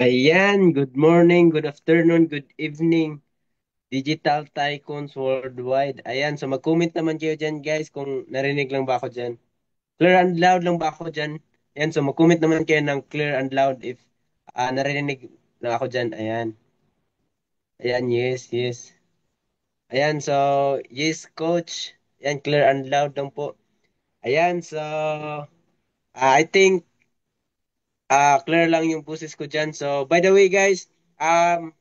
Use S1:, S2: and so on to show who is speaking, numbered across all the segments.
S1: Ayan, good morning, good afternoon, good evening, Digital Tycoons Worldwide. Ayan, so mag-comment naman kayo dyan guys kung narinig lang ba ako dyan. Clear and loud lang ba ako dyan? Ayan, so mag-comment naman kayo ng clear and loud if narinig na ako dyan. Ayan, ayan, yes, yes. Ayan, so yes coach. Ayan, clear and loud lang po. Ayan, so I think clear lang yung boses ko dyan. So, by the way guys,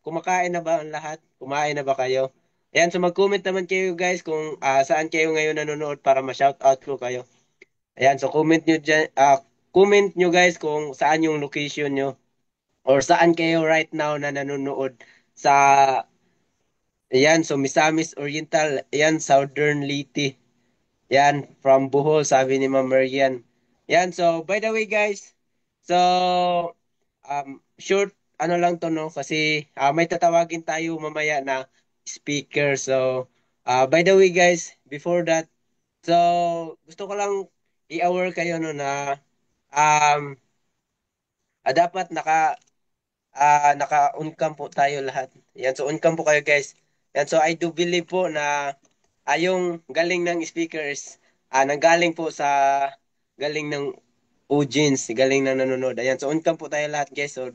S1: kumakain na ba ang lahat? Kumain na ba kayo? Ayan, so mag-comment naman kayo guys kung saan kayo ngayon nanonood para ma-shoutout ko kayo. Ayan, so comment nyo guys kung saan yung location nyo or saan kayo right now na nanonood sa, ayan, so Misamis Oriental, ayan, Southern Leyte. Yan, from Bohol, sabi ni Ma'am Marian. Yan, so by the way guys, so short ano lang to no kasi may tatawagin tayo mamaya na speaker. So by the way guys, before that, so gusto ko lang i-aware kayo no na um dapat naka-on-cam po tayo lahat. Yan, so on-cam po kayo guys. Yan, so I do believe po na yung galing ng speakers, nanggaling po sa galing ng audience, galing ng nanonood. Ayan, so on-cam po tayo lahat guys. So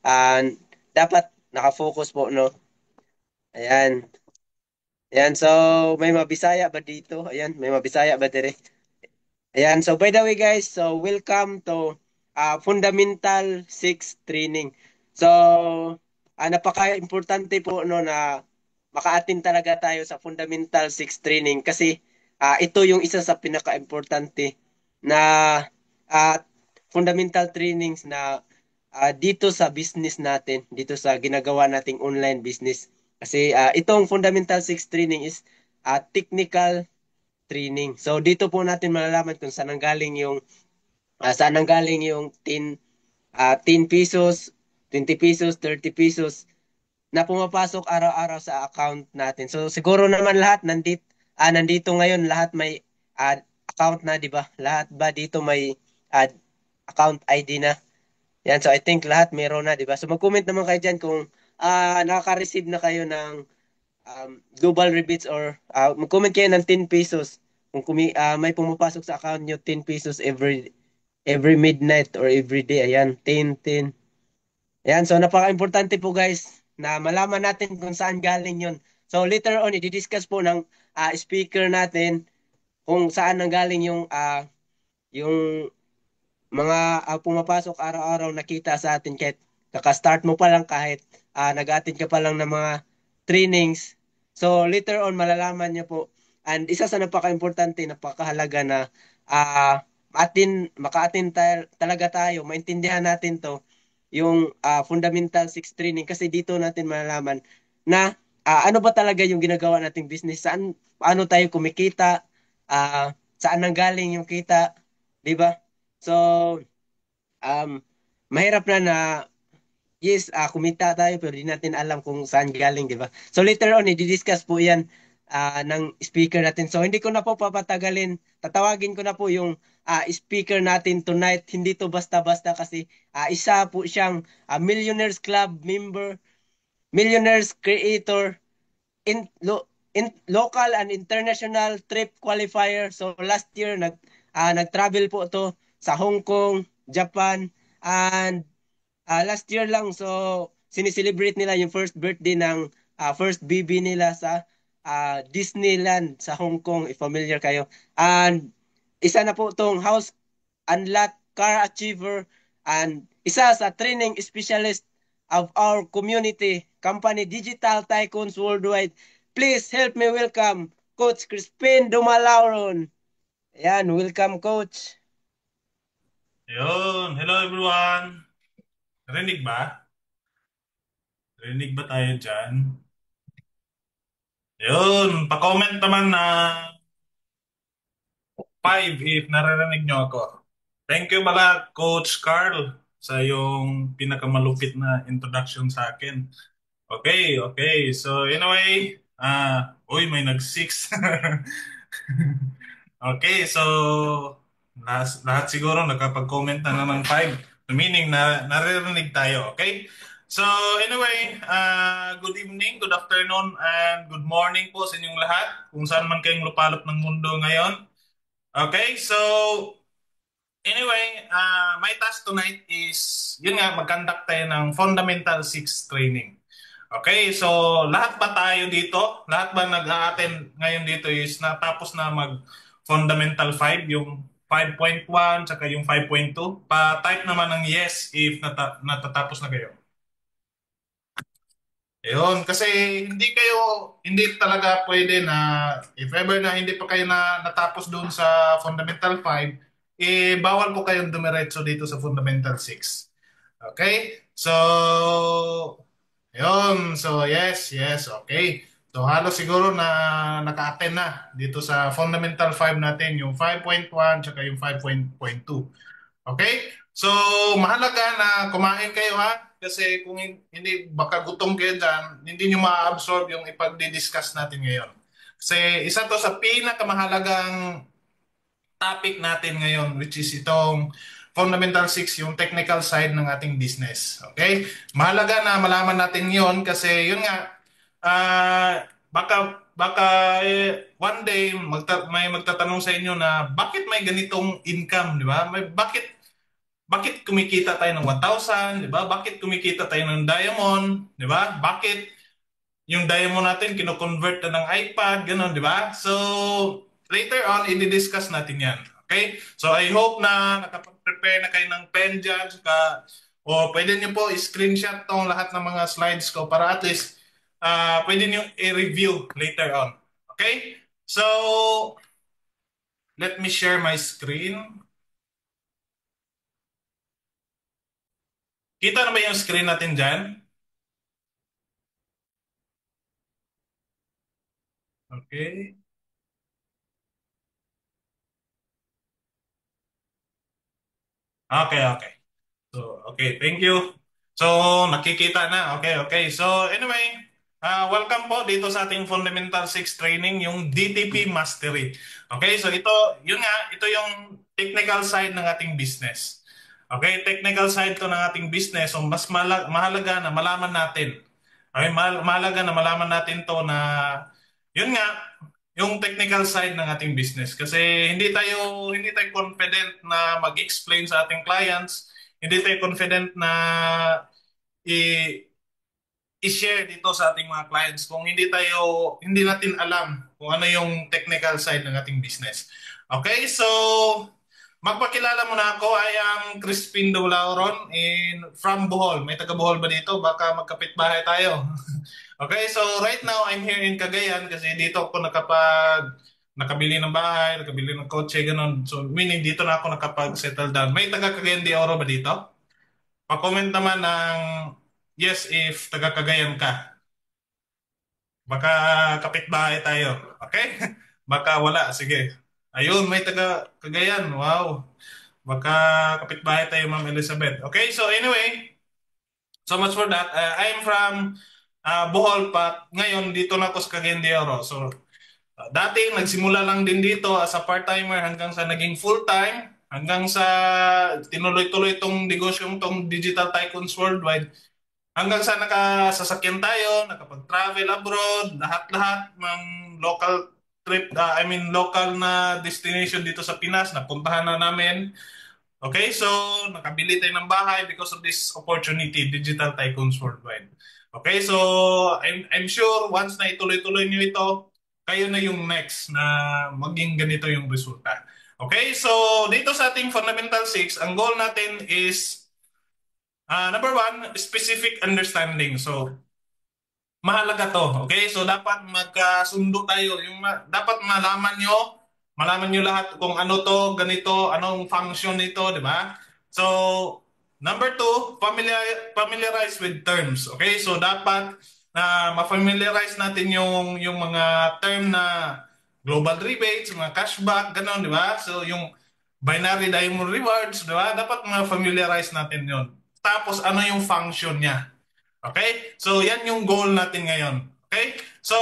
S1: ah, dapat nakafocus po, no? Ayan. Ayan, so may mabisaya ba dito? Ayan, may mabisaya ba dire? Ayan, so by the way guys, so welcome to Fundamental 6 Training. So, napaka-importante po no na maka-attend talaga tayo sa Fundamental 6 Training kasi ito yung isa sa pinaka-importante na ah, fundamental trainings na dito sa business natin, dito sa ginagawa nating online business. Kasi itong Fundamental 6 Training is technical training. So dito po natin malalaman kung saan nanggaling yung 10 pesos, 20 pesos, 30 pesos na pumapasok araw-araw sa account natin. So siguro naman lahat nandito ngayon lahat may account na, 'di ba? Lahat ba dito may account ID na? Yan, so I think lahat meron na, 'di ba? So mag-comment naman kayo diyan kung nakaka-receive na kayo ng global rebates or mag-comment kayo ng 10 pesos kung may pumapasok sa account nyo 10 pesos every midnight or every day. Ayan, 10, 10. Ayan, so napaka-importante po guys na malaman natin kung saan galing yon. So later on, i-discuss po ng speaker natin kung saan nanggaling yung mga pumapasok araw-araw nakita sa atin kahit kaka-start mo pa lang kahit nag-attend ka pa lang ng mga trainings. So later on malalaman niyo po and isa sa napaka-importante, napakahalaga na maka-attend talaga tayo, maintindihan natin to yung fundamental 6 training kasi dito natin malalaman na ano ba talaga yung ginagawa nating business, paano tayo kumikita, saan nanggaling yung kita, 'di ba? So, um, mahirap na yes, kumita tayo pero di natin alam kung saan galing, di ba? So later on, i-discuss po yan ng speaker natin. So hindi ko na po papatagalin. Tatawagin ko na po yung speaker natin tonight. Hindi to basta-basta kasi isa po siyang Millionaires Club member, Millionaires Creator, local and international trip qualifier. So last year nag-travel po to sa Hong Kong, Japan, and last year lang so sinicelebrate nila yung first birthday ng first baby nila sa Disneyland sa Hong Kong, if familiar kayo. And isa na po tong house unlock car achiever and isa sa training specialist of our community company Digital Tycoons Worldwide. Please help me welcome Coach Crispin Dumalauron. Ayan, welcome Coach.
S2: Ayun. Hello everyone. Rinig ba? Rinig ba tayo dyan? Ayun. Pa-comment naman na 5 if naririnig nyo ako. Thank you pala Coach Carl sa yung pinakamalupit na introduction sa akin. Okay, okay. So anyway, uy may nag-6. Okay, so lahat siguro nakapag-comment na ng 5. Meaning na naririnig tayo, okay? So anyway, good evening, good afternoon, and good morning po sa inyong lahat kung saan man kayong lupalop ng mundo ngayon. Okay, so anyway, my task tonight is, yun nga, mag-conduct tayo ng Fundamental 6 training. Okay, so lahat ba tayo dito? Lahat ba nag-a-attend ngayon dito is natapos na mag-Fundamental 5, yung 5.1, tsaka yung 5.2? Pa-type naman ng yes if natatapos na kayo. Ayun, kasi hindi talaga pwede na if ever na hindi pa kayo natapos doon sa Fundamental 5, bawal po kayong dumiretso dito sa Fundamental 6. Okay? So, ayun. So, yes, yes, okay. So, halos siguro na naka-attend na dito sa Fundamental 5 natin, yung 5.1 tsaka yung 5.2. Okay? So, mahalaga na kumain kayo ha. Kasi kung hindi, baka gutom kayo dyan, hindi nyo ma-absorb yung ipagdi-discuss natin ngayon. Kasi isa to sa pinakamahalagang topic natin ngayon, which is itong Fundamental 6, yung technical side ng ating business. Okay? Mahalaga na malaman natin yon kasi yun nga, baka one day may magtatanong sa inyo na bakit may ganitong income, di ba? Bakit kumikita tayo ng 1,000, di ba? Bakit kumikita tayo ng diamond, di ba? Bakit yung diamond natin kino-convert na ng iPad, gano'n, di ba? So, later on, i-discuss natin yan. Okay? So, I hope na nakapag-prepare na kayo ng pen dyan, o pwede nyo po i-screenshot tong lahat ng mga slides ko para at least pwede nyo i-review later on. Okay? So, let me share my screen. Kita na ba yung screen natin dyan? Okay. Okay, okay. So, okay, thank you. So, nakikita na. Okay, okay. So, anyway, welcome po dito sa ating Fundamental 6 training, yung DTP Mastery. Okay, so yun nga, ito yung technical side ng ating business. Okay, technical side to ng ating business. So, mas mahalaga na malaman natin. Okay, mahalaga na malaman natin to na, yun nga, yung technical side ng ating business. Kasi hindi tayo confident na mag-explain sa ating clients, hindi tayo confident na i- i-share dito sa ating mga clients kung hindi natin alam kung ano yung technical side ng ating business. Okay, so magpakilala muna ako. I am Crispin Daulauron from Bohol. May taga Bohol ba dito? Baka magkapit-bahay tayo. Okay, so right now I'm here in Cagayan kasi dito ako nakabili ng bahay, nakabili ng kotse, ganun. So meaning dito na ako nakapag-settle down. May taga Cagayan de Oro ba dito? Pa-comment naman ng yes if taga Cagayan ka. Baka kapitbahay tayo. Okay? Baka wala. Sige. Ayun, may taga Cagayan. Wow. Baka kapitbahay tayo, Ma'am Elizabeth. Okay, so anyway, so much for that. I'm from Bohol pa. Ngayon, dito na ako sa Cagayan de Oro. So, dati, nagsimula lang din dito as a part-timer hanggang sa naging full-time, hanggang sa tinuloy-tuloy itong negosyong itong Digital Tycoons Worldwide. Hanggang sa nakasasakyan tayo, nakapag-travel abroad, lahat-lahat ng local trip, local na destination dito sa Pinas, napuntahan na namin. Okay, so nakabili tayo ng bahay because of this opportunity, Digital Tycoons Worldwide. Okay, so I'm sure once na ituloy-tuloy nyo ito, kayo na yung next na maging ganito yung resulta. Okay, so dito sa ating Fundamental 6, ang goal natin is number one, specific understanding. So, mahalaga to. Okay? So, dapat magkasundo tayo. Dapat malaman nyo lahat kung ano to, ganito, anong function nito, di ba? So, number two, familiarize with terms. Okay? So, dapat na ma-familiarize natin yung mga term na global rebates, mga cashback, gano'n, di ba? So, yung binary diamond rewards, di ba? Dapat ma-familiarize natin yon. Tapos, ano yung function niya? Okay? So, yan yung goal natin ngayon. Okay? So,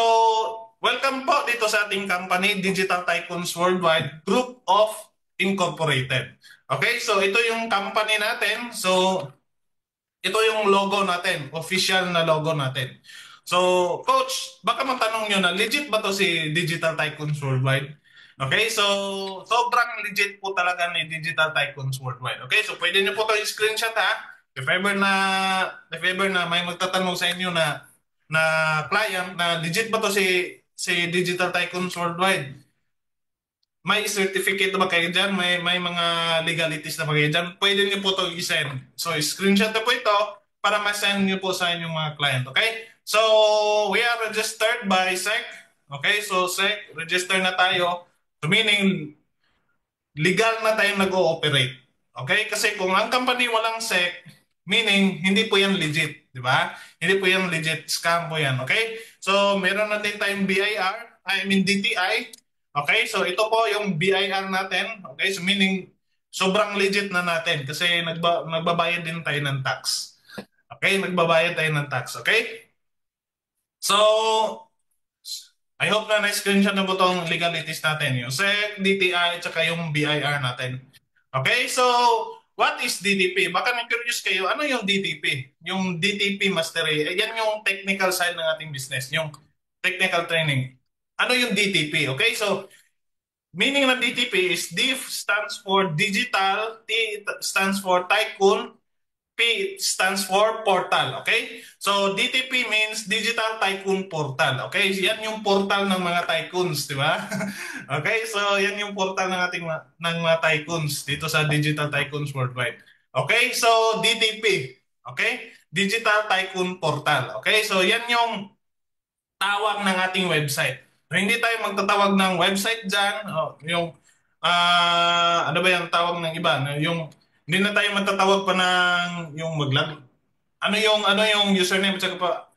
S2: welcome po dito sa ating company, Digital Tycoons Worldwide Group of Incorporated. Okay, so ito yung company natin. So ito yung logo natin, official na logo natin. So, Coach, baka matanong nyo na, legit ba to si Digital Tycoons Worldwide? Okay, so sobrang legit po talaga ni Digital Tycoons Worldwide. Okay, so pwede nyo po to i-screenshot ha. If ever na may magtatanong sa inyo na client na legit ba to si Digital Tycoons Worldwide? May certificate na ba kayo dyan? May mga legalities na ba kayo dyan? Pwede niyo po ito i-send. So, screenshot na po ito para ma-send niyo po sa inyong mga client. Okay? So, we are registered by SEC. Okay? So, SEC, register na tayo. So, meaning, legal na tayong nag-ooperate. Okay? Kasi kung ang company walang SEC, meaning hindi po yan legit, di ba? Hindi po yan legit, scam po yan, okay? So, meron na din tayong BIR, I mean DTI. Okay? So, ito po yung BIR natin. Okay? So, meaning sobrang legit na natin kasi nagbabayad din tayo ng tax. Okay? Nagbabayad tayo ng tax, okay? So, I hope na na-screenshot na po itong legalities natin. Yung SEC, DTI, tsaka yung BIR natin. Okay, so what is DTP? Baka na-curious kayo, ano yung DTP? Yung DTP Mastery, yan yung technical side ng ating business, yung technical training. Ano yung DTP? Okay, so meaning ng DTP is D stands for Digital, T stands for Tycoon, P stands for portal, okay? So DTP means Digital Tycoon Portal, okay? Yan yung portal ng mga tycoons, di ba? Okay, so yan yung portal ng ating ng mga tycoons dito sa Digital Tycoons Worldwide. Okay, so DTP, okay? Digital Tycoon Portal, okay? So yan yung tawag ng ating website. So, hindi tayo magtatawag ng website dyan, yung ano ba yung tawag ng iba? Yung hindi na tayo magtatawag pa ng yung ano yung username at saka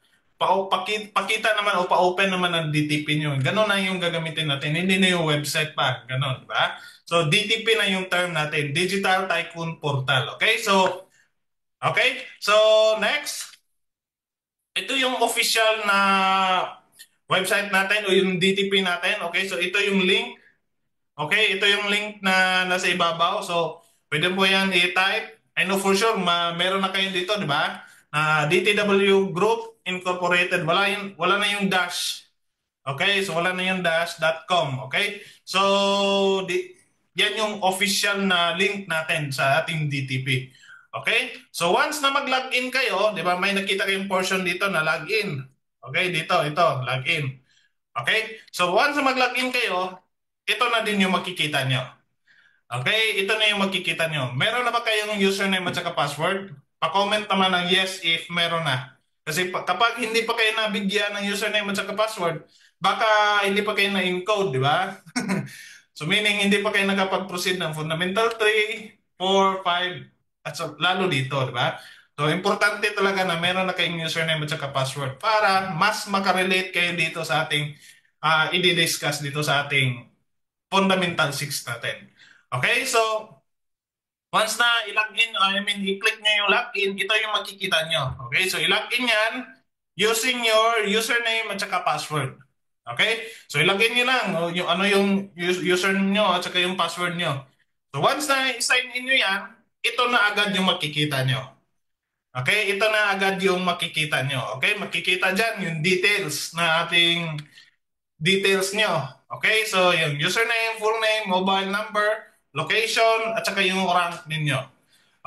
S2: pakita naman o pa-open naman ng DTP nyo. Ganon na yung gagamitin natin. Hindi na yung website pa. Ganon, di ba? So, DTP na yung term natin. Digital Tycoon Portal. Okay? So, next. Ito yung official na website natin o yung DTP natin. Okay? So, ito yung link. Okay? Ito yung link na nasa ibabaw. So, pwede po yan i-type. I know for sure, meron na kayo dito, di ba? DTW Group Incorporated. Wala na yung dash. Okay? So, wala na yung dash.com. Okay? So, yan yung official na link natin sa ating DTP. Okay? So, once na mag-login kayo, di ba, may nakita kayong portion dito na login. Okay? Dito, ito, login. Okay? So, once na mag-login kayo, ito na din yung makikita nyo. Okay, ito na yung makikita nyo. Meron na ba kayong username at saka password? Pa-comment naman ng yes if meron na. Kasi kapag hindi pa kayo nabigyan ng username at saka password, baka hindi pa kayo na-encode, di ba? So meaning hindi pa kayo nakapag-proceed ng Fundamental 3, 4, 5, at so, lalo dito, di ba? So importante talaga na meron na kayong username at saka password para mas makarelate kayo dito sa ating i-discuss dito sa ating Fundamental 6 natin. Okay, so once na i-login, i-click nyo yung login, ito yung makikita nyo. Okay, so i-login yan using your username at saka password. Okay, so i-login nyo lang yung ano yung username nyo at saka yung password nyo. So once na i-sign in nyo yan, ito na agad yung makikita nyo. Okay, ito na agad yung makikita nyo. Okay, makikita dyan yung details na ating details nyo. Okay, so yung username, full name, mobile number, location, at saka yung rank ninyo.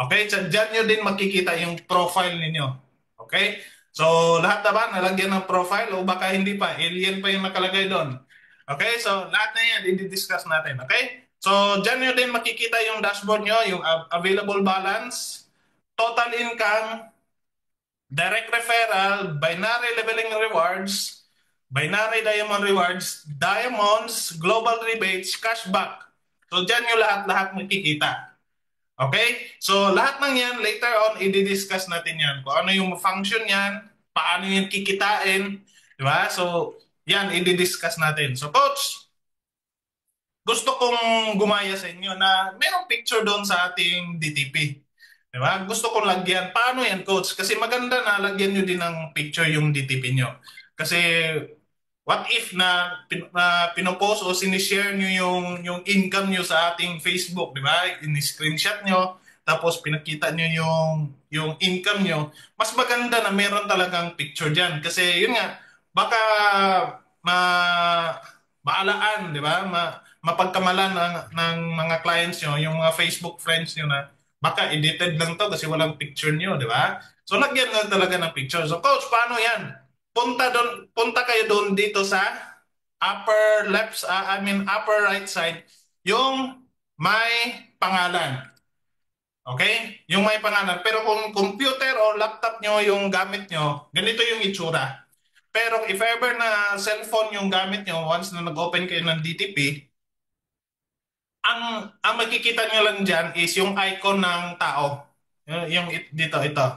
S2: Okay, so dyan nyo din makikita yung profile ninyo. Okay, so lahat na ba nalagyan ng profile o baka hindi pa, alien pa yung nakalagay doon. Okay, so lahat na yan, i-discuss natin. Okay, so dyan nyo din makikita yung dashboard nyo, yung available balance, total income, direct referral, binary leveling rewards, binary diamond rewards, diamonds, global rebates, cashback. So dyan yung lahat-lahat makikita. Okay? So lahat ng yan, later on, i-discuss natin yan. Kung ano yung function yan, paano yung kikitain. Di ba? So, yan, i-discuss natin. So, Coach, gusto kong gumaya sa inyo na merong picture doon sa ating DTP. Diba? Gusto kong lagyan. Paano yan, Coach? Kasi maganda na lagyan nyo din ng picture yung DTP nyo. Kasi what if na pinopost o sinishare nyo yung income nyo sa ating Facebook, di ba? In-screenshot nyo, tapos pinakita nyo yung income nyo. Mas maganda na meron talagang picture dyan. Kasi yun nga, baka ma, maalaan, di ba? Mapagkamalan ng mga clients nyo, yung mga Facebook friends nyo na baka edited lang to kasi walang picture nyo, di ba? So, lagyan lang talaga ng picture. So, coach, paano yan? Punta kayo doon dito sa upper left, I mean upper right side, yung may pangalan. Okay? Yung may pangalan. Pero kung computer o laptop nyo yung gamit nyo, ganito yung itsura. Pero if ever na cellphone yung gamit nyo, once na nag-open kayo ng DTP, ang makikita nyo lang dyan is yung icon ng tao. Dito, ito.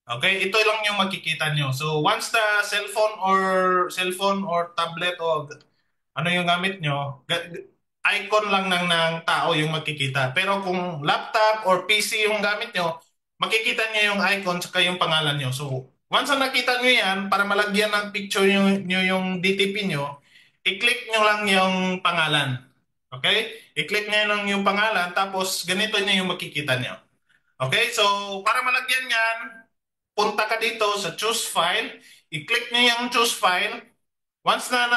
S2: Okay, ito lang yung makikita nyo. So once the cellphone or tablet o ano yung gamit nyo, icon lang ng tao yung makikita. Pero kung laptop or PC yung gamit nyo, makikita nyo yung icon saka yung pangalan nyo. So once na nakita nyo yan, para malagyan ng picture nyo yung DTP nyo, i-click nyo lang yung pangalan. Okay? I-click nyo lang yung pangalan, tapos ganito nyo yung makikita nyo. Okay, so para malagyan yan, punta ka dito sa choose file, i-click niyo yung choose file. Once na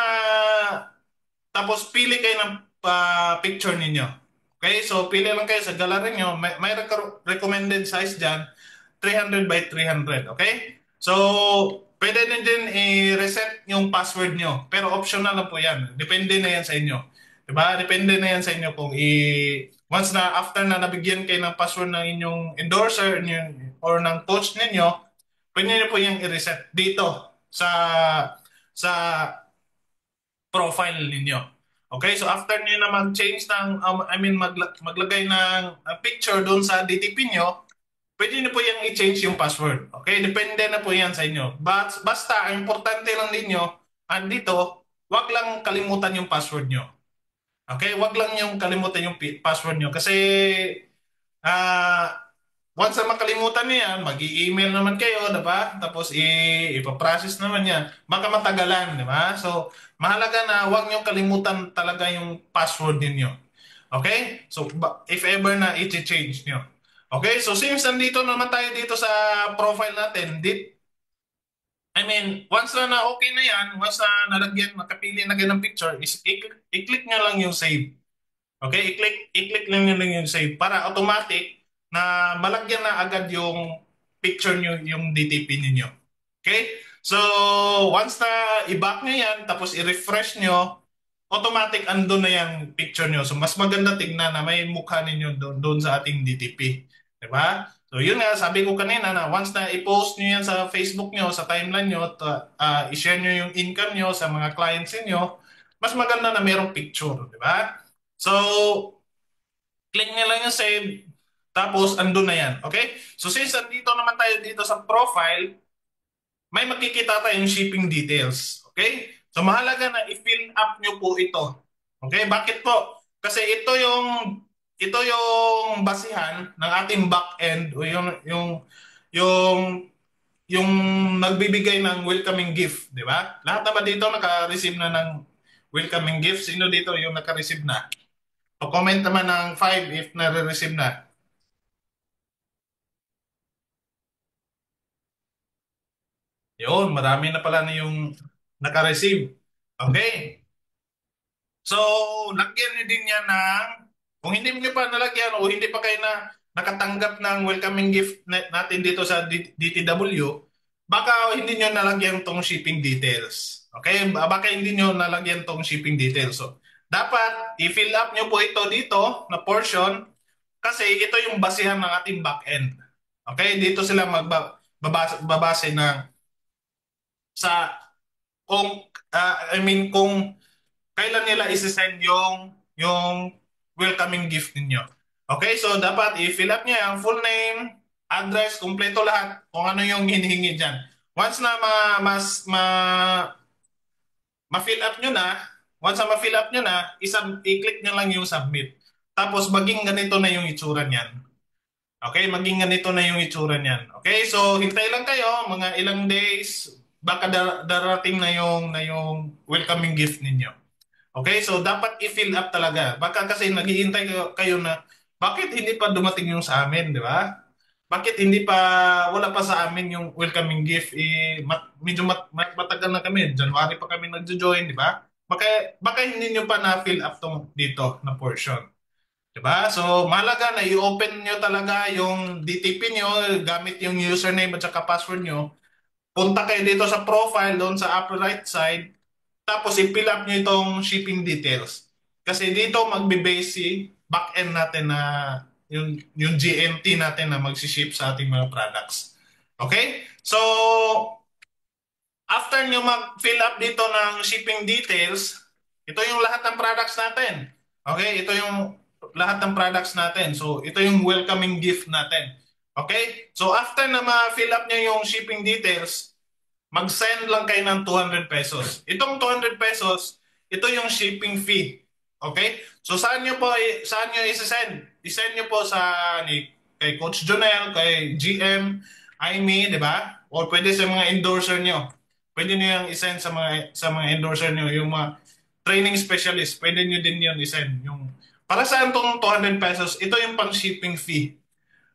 S2: tapos pili kayo ng picture ninyo. Okay, so pili lang kayo sa gallery nyo. May recommended size dyan, 300 by 300. Okay? So, pwede din i-reset yung password nyo. Pero optional na po yan. Depende na yan sa inyo. Diba? Depende na yan sa inyo kung once na after na nabigyan kayo ng password ng inyong endorser or ng coach ninyo, pwede nyo po yung i-reset dito sa profile ninyo. Okay, so after niyo na mag-change ng, maglagay ng picture doon sa DTP nyo, pwede niyo po yung i-change yung password. Okay, depende na po yan sa inyo. But, basta, ang importante lang ninyo, andito, wag lang kalimutan yung password nyo. Okay, wag lang yung kalimutan yung password nyo. Kasi, once na makalimutan niyo yan, mag-i-email naman kayo, diba? Tapos ipaprocess naman yan. Baka matagalan, diba? So, mahalaga na huwag niyo kalimutan talaga yung password ninyo. Okay? So, if ever na i-change niyo. Okay? So, since nandito naman tayo dito sa profile natin, once na okay na yan, once na nalagyan, nakapili na kayo ng picture, is i-click nyo lang yung save. Okay? I-click lang nyo lang yung save para automatic na malagyan na agad yung picture nyo, yung DTP ninyo. Okay? So, once na i-back nyo yan, tapos i-refresh nyo, automatic andun na yung picture nyo. So, mas maganda tignan na may mukha ninyo doon sa ating DTP. Diba? So, yun nga, sabi ko kanina na once na i-post nyo yan sa Facebook nyo, sa timeline nyo, i-share nyo yung income nyo sa mga clients niyo, mas maganda na mayroong picture. Diba? So, click nyo lang yung save, tapos andun na yan. Okay? So since andito naman tayo dito sa profile, may makikita tayong shipping details. Okay? So mahalaga na i-fill up nyo po ito. Okay? Bakit po? Kasi ito yung basihan ng ating back end o yung yung nagbibigay ng welcoming gift, di ba? Lahat naman dito naka-receive na ng welcoming gift. Sino dito yung naka-receive na? O comment naman ng 5 if nare-receive na. Yun, marami na pala na yung naka-receive. Okay. So, lagyan niyo din yan kung hindi niyo pa nalagyan o hindi pa kayo nakatanggap ng welcoming gift natin dito sa DTW, baka hindi niyo nalagyan tong shipping details. Okay? Baka hindi niyo nalagyan tong shipping details. So, dapat i-fill up niyo po ito dito na portion kasi ito yung basihan ng ating back-end. Okay? Dito sila babase ng sa kung kung kailan nila isi-send yung welcoming gift ninyo. Okay, so dapat i-fill up niya ang full name, address, kumpleto lahat kung ano yung hinihingi diyan. Once na ma-fill up nyo na, once na ma-fill up nyo na, i-click nyo lang yung submit. Tapos maging ganito na yung itsura niyan. Okay, maging ganito na yung itsura niyan. Okay, so hintay lang kayo mga ilang days. baka darating na yung welcoming gift ninyo. Okay, so dapat i-fill up talaga. Baka kasi naghihintay kayo na bakit hindi pa dumating yung sa amin, di ba? Bakit hindi pa wala pa sa amin yung welcoming gift? Medyo matagal na kami. January pa kami nagjo-join, di ba? Baka hindi nyo pa na-fill up tong dito na portion. Di ba? So, mahalaga na i-open nyo talaga yung DTP nyo gamit yung username at saka password nyo. Punta kayo dito sa profile doon sa upper right side, tapos i-fill up nyo itong shipping details. Kasi dito magbe-base si back-end natin na yung GMT natin na magsi-ship sa ating mga products. Okay? So, after nyo mag-fill up dito ng shipping details, ito yung lahat ng products natin. Okay? Ito yung lahat ng products natin. So, ito yung welcoming gift natin. Okay? So, after na ma-fill up nyo yung shipping details, mag-send lang kayo ng 200 pesos. Itong 200 pesos, ito yung shipping fee. Okay? So saan nyo i-send? I-send nyo po kay Coach Jonel, kay GM, Aimee, di ba? O pwede sa mga endorser nyo. Pwede nyo yung i-send sa mga endorser nyo, yung mga training specialist, pwede nyo din yun i-send. Para saan tong 200 pesos? Ito yung pang shipping fee.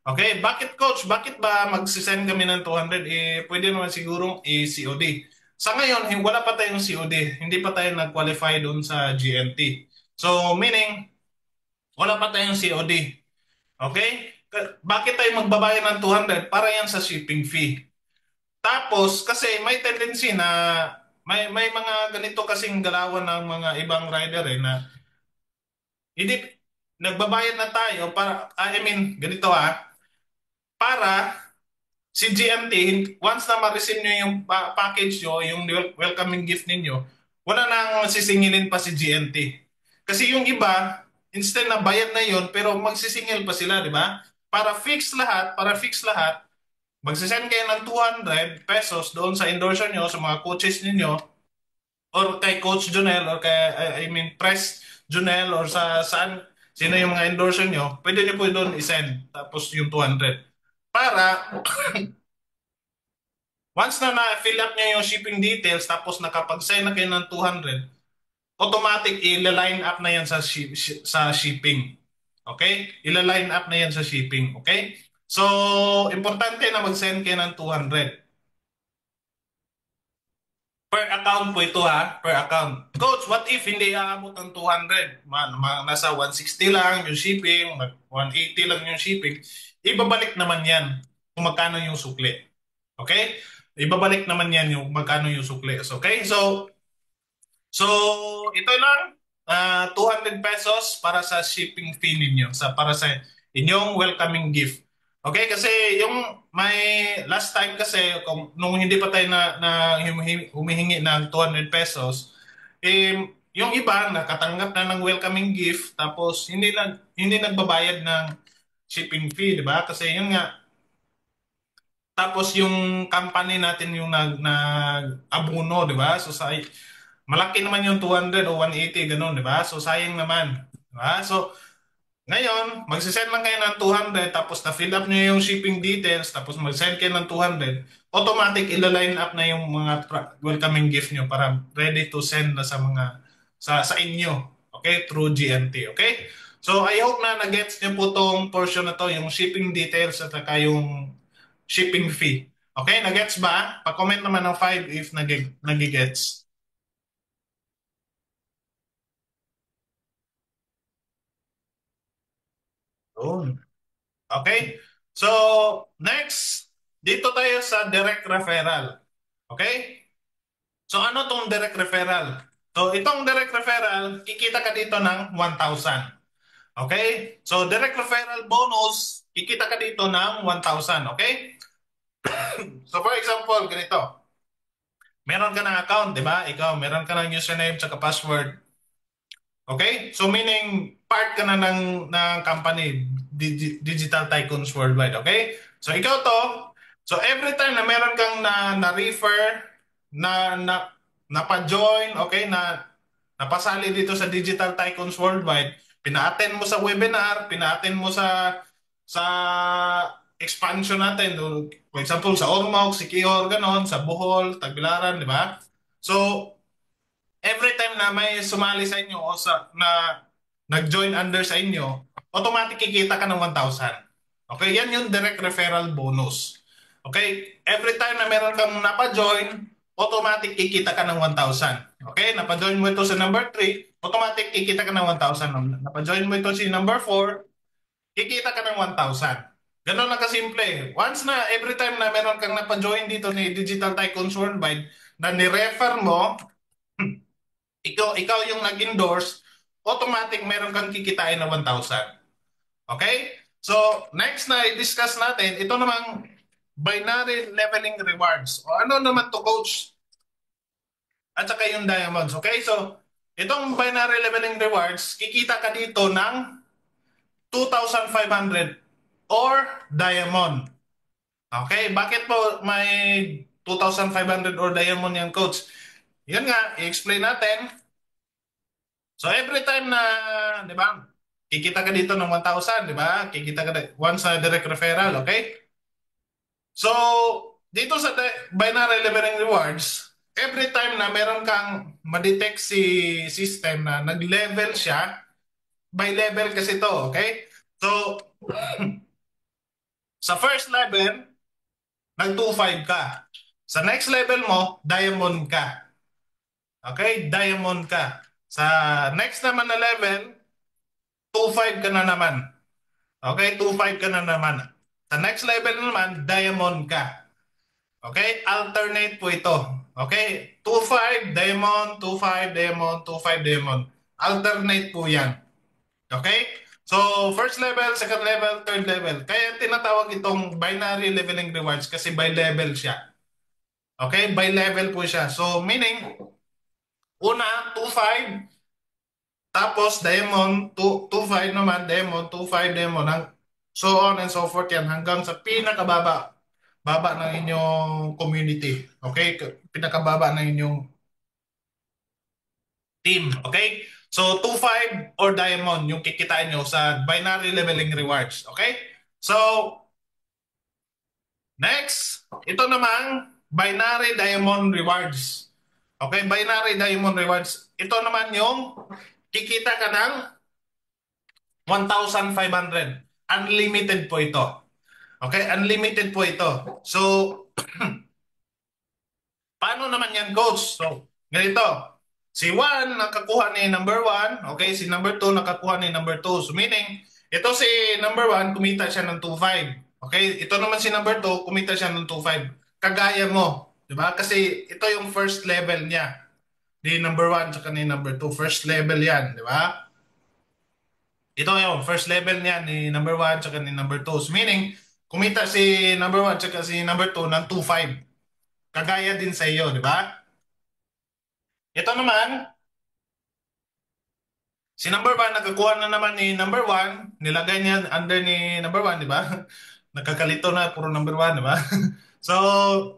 S2: Okay, bakit coach? Bakit ba magsisend kami ng 200? Pwede naman sigurong COD. Sa ngayon, wala pa tayong COD. Hindi pa tayo nag-qualify doon sa GNT. So, meaning, wala pa tayong COD. Okay? Bakit tayo magbabayad ng 200? Para yan sa shipping fee. Tapos, kasi may tendency na may mga ganito kasing galawan ng mga ibang rider na hindi nagbabayad na tayo para, I mean, ganito para si GMT, once na ma-receive nyo yung package nyo, yung welcoming gift ninyo, wala nang sisingilin pa si GMT. Kasi yung iba, instead na bayad na yon pero magsisingil pa sila, di ba? Para fix lahat, magsisend kayo ng 200 pesos doon sa endorser nyo, sa mga coaches ninyo, or kay Coach Jonel, or I mean, Press Jonel, or sino yung mga endorser nyo, pwede nyo po doon isend, tapos yung 200. Para once na na-fill up niya yung shipping details tapos nakapag-sign na kayo ng 200, automatic ila-line up na yan sa shipping. Okay? Ila-line up na yan sa shipping. Okay? So, importante na mag-send kayo ng 200. Per account po ito per account. Coach, what if hindi aabot ng 200? Nasa 160 lang yung shipping, 180 lang yung shipping. Ibabalik naman yan kung magkano yung sukli. Okay? Ibabalik naman yan yung magkano yung sukli. Okay? So ito lang, 200 pesos para sa shipping fee ninyo, para sa inyong welcoming gift. Okay? Kasi may last time kasi, nung hindi pa tayo humihingi ng 200 pesos, yung iba nakatanggap na ng welcoming gift tapos hindi nagbabayad ng shipping fee, di ba? Kasi yun nga, tapos yung company natin yung nag-abuno, di ba? So malaki naman yung 200 o 180 ganun, di ba? So sayang naman, di ba? So ngayon, magsisend lang kayo ng 200 tapos na-fill up nyo yung shipping details tapos mag-send kayo ng 200, automatic ila-line up na yung mga welcoming gift nyo para ready to send na sa inyo, okay? Through GNT, okay? So I hope na na-gets nyo po tong portion na to, yung shipping details at saka yung shipping fee. Okay, nagets ba? Pa-comment naman ng 5 if nagigets. Yun. Okay? So, next, dito tayo sa direct referral. Okay? So, ano tong direct referral? So, itong direct referral, kikita ka dito ng 1,000. Okay? So, direct referral bonus, kikita ka dito ng 1,000. Okay? So, for example, ganito. Meron ka ng account, di ba? Ikaw, meron ka ng username at password. Okay? So meaning part ka na ng company, Digital Tycoons Worldwide. Okay? So ikaw to, so every time na meron kang na-refer, napa-join, okay, napasali dito sa Digital Tycoons Worldwide, pina-attend mo sa webinar, pina-attend mo sa expansion natin. For example, sa Ormoc, Siquijor, ganon, sa Bohol, Tagbilaran, di ba? So, every time na may sumali sa inyo o na nag-join under sa inyo, automatic kikita ka ng 1,000. Okay, yan yung direct referral bonus. Okay, every time na meron kang napa-join, automatic kikita ka ng 1,000. Okay, napa-join mo ito sa number 3, automatic kikita ka ng 1,000. Napa-join mo ito sa number 4, kikita ka ng 1,000. Ganun lang kasimple. Once na every time na meron kang napa-join dito ni Digital Tycoons Worldwide na ni-refer mo, ikaw yung nag-endorse, automatic meron kang kikitain na 1,000. Okay? So, next na i-discuss natin, ito namang binary leveling rewards. O ano naman to, coach? At saka yung diamonds. Okay? So, itong binary leveling rewards, kikita ka dito ng 2,500 or diamond. Okay? Bakit po may 2,500 or diamond yan, coach? Yan nga, i-explain natin. So every time na, di ba, kikita ka dito ng 1,000, di ba? Kikita ka once na direct referral, okay? So, dito sa binary leveling rewards, every time na meron kang ma-detect si system na nag-level siya, by level kasi to, okay? So, sa first level, nag-2.5 ka. Sa next level mo, diamond ka. Okay? Diamond ka. Sa next naman na level, 2.5 ka na naman. Okay? 2.5 ka na naman. Sa next level naman, diamond ka. Okay? Alternate po ito. Okay? 2.5 diamond, 2.5 diamond, 2.5 diamond. Alternate po yan. Okay? So, first level, second level, third level. Kaya tinatawag itong binary leveling rewards kasi by level siya. Okay? By level po siya. So, meaning, una, 2.5, tapos diamond, 2.5 naman, diamond, 2.5 diamond, so on and so forth yan hanggang sa pinakababa ng inyong community. Okay? Pinakababa ng inyong team. Okay? So 2.5 or diamond yung kikitain nyo sa binary leveling rewards. Okay? So, next, ito namang binary diamond rewards. Okay? Binary diamond rewards. Ito naman yung kikita ka ng 1,500. Unlimited po ito. Okay? Unlimited po ito. So, paano naman yan, coach? So, ganito. Si 1 nakakuha ni number 1. Okay? Si number 2 nakakuha ni number 2. So, meaning, ito si number 1, kumita siya ng 2.5. Okay? Ito naman si number 2, kumita siya ng 2.5. Kagaya mo. Diba? Kasi ito yung first level niya. Ni number 1 tsaka ni number 2. First level yan. Diba? Ito yung first level niya ni number 1 tsaka ni number 2. So meaning, kumita si number 1 tsaka si number 2 ng 2.5. Kagaya din sa iyo, di ba? Ito naman, si number 1 nakakuha na naman ni number 1, nilagay niya under ni number 1, di ba? Nakakalito na, puro number 1, di ba? So,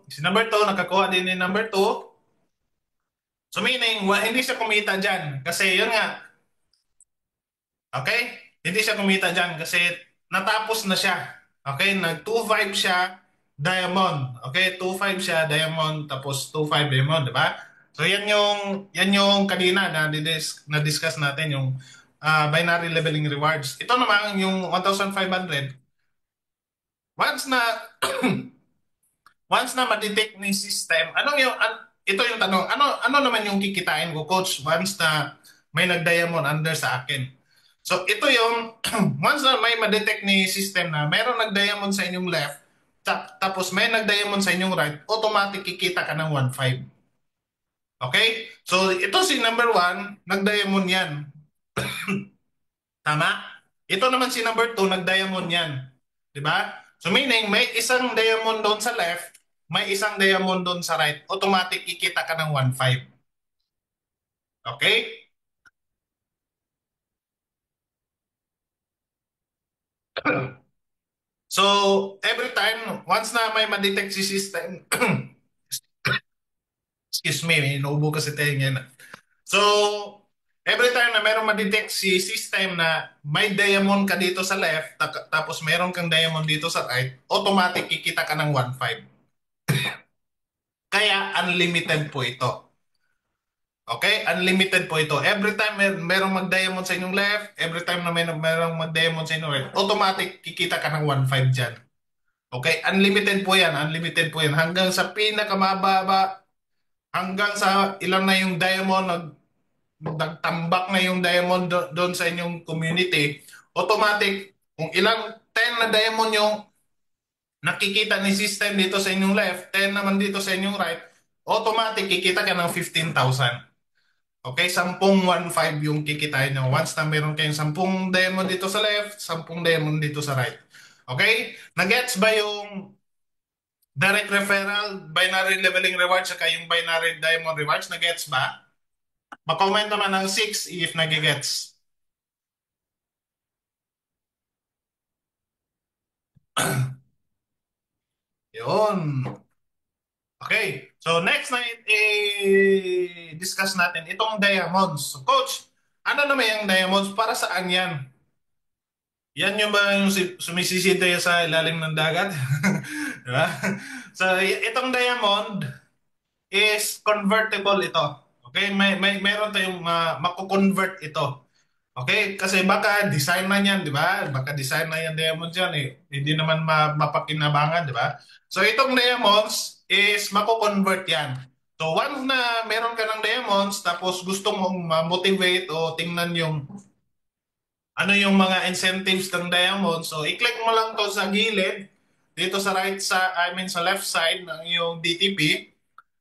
S2: si number 2 nakakuha din ni number 2. So meaning, hindi siya kumita dyan. Kasi yun nga, okay? Hindi siya kumita dyan kasi natapos na siya. Okay? Nag 2.5 siya, diamond. Okay? 2.5 siya, diamond, tapos 2.5 diamond, di ba? So yan yung kanina na discuss natin yung binary leveling rewards. Ito naman yung 1,500. Once na once na ma-detect ni system, ito yung tanong, ano naman yung kikitain ko, coach, once na may nag-diamond under sa akin? So ito yung once na may ma-detect ni system na mayroong nag-diamond sa inyong left, tapos may nag-diamond sa inyong right, automatic kikita ka ng 1.5. Okay? So ito si number 1, nag-diamond yan. Tama? Ito naman si number 2, nag-diamond yan. 'Di ba? So meaning may isang diamond doon sa left, may isang diamond doon sa right, automatic kikita ka ng 1.5. Okay? So, every time, once na may ma-detect si system, excuse me, may inuubo kasi tayo ngayon. So, Every time na merong ma-detect si system na may diamond ka dito sa left, tapos meron kang diamond dito sa right, automatic kikita ka ng 1.5. Kaya unlimited po ito. Okay? Unlimited po ito. Every time merong mag-diamond sa inyong left, every time na merong mag-diamond sa inyong right, automatic kikita ka ng 1.5 dyan. Okay? Unlimited po yan. Unlimited po yan. Hanggang sa pinakamababa, hanggang sa ilang na yung diamond, nagtambak na yung diamond doon sa inyong community, automatic, kung ilang 10 na diamond yung nakikita ni system dito sa inyong left, 10 naman dito sa inyong right, automatic kikita ka ng 15,000. Okay, 10,1,5 yung kikitain nyo. Once na meron kayong 10 diamond dito sa left, 10 diamond dito sa right. Okay? Nagets ba yung direct referral, binary leveling rewards, saka yung binary diamond rewards? Nagets ba? Ma-comment naman ng 6 if nagigets. Yun. Okay. So next na i-discuss natin itong diamonds. So coach, ano naman yung diamonds? Para saan yan? Yan yung ba yung sumisisita sa ilalim ng dagat? Diba? So itong diamond is convertible ito. Okay? Meron tayong mako-convert ito. Okay, kasi baka design na niyan, di ba? Baka design na yan diamonds yan eh. Hindi naman mapakinabangan, di ba? So itong diamonds is mako-convert yan. So once na meron ka ng diamonds, tapos gusto mong ma-motivate o tingnan yung ano yung mga incentives ng diamonds, so i-click mo lang to sa gilid, dito sa sa left side ng yung DTP,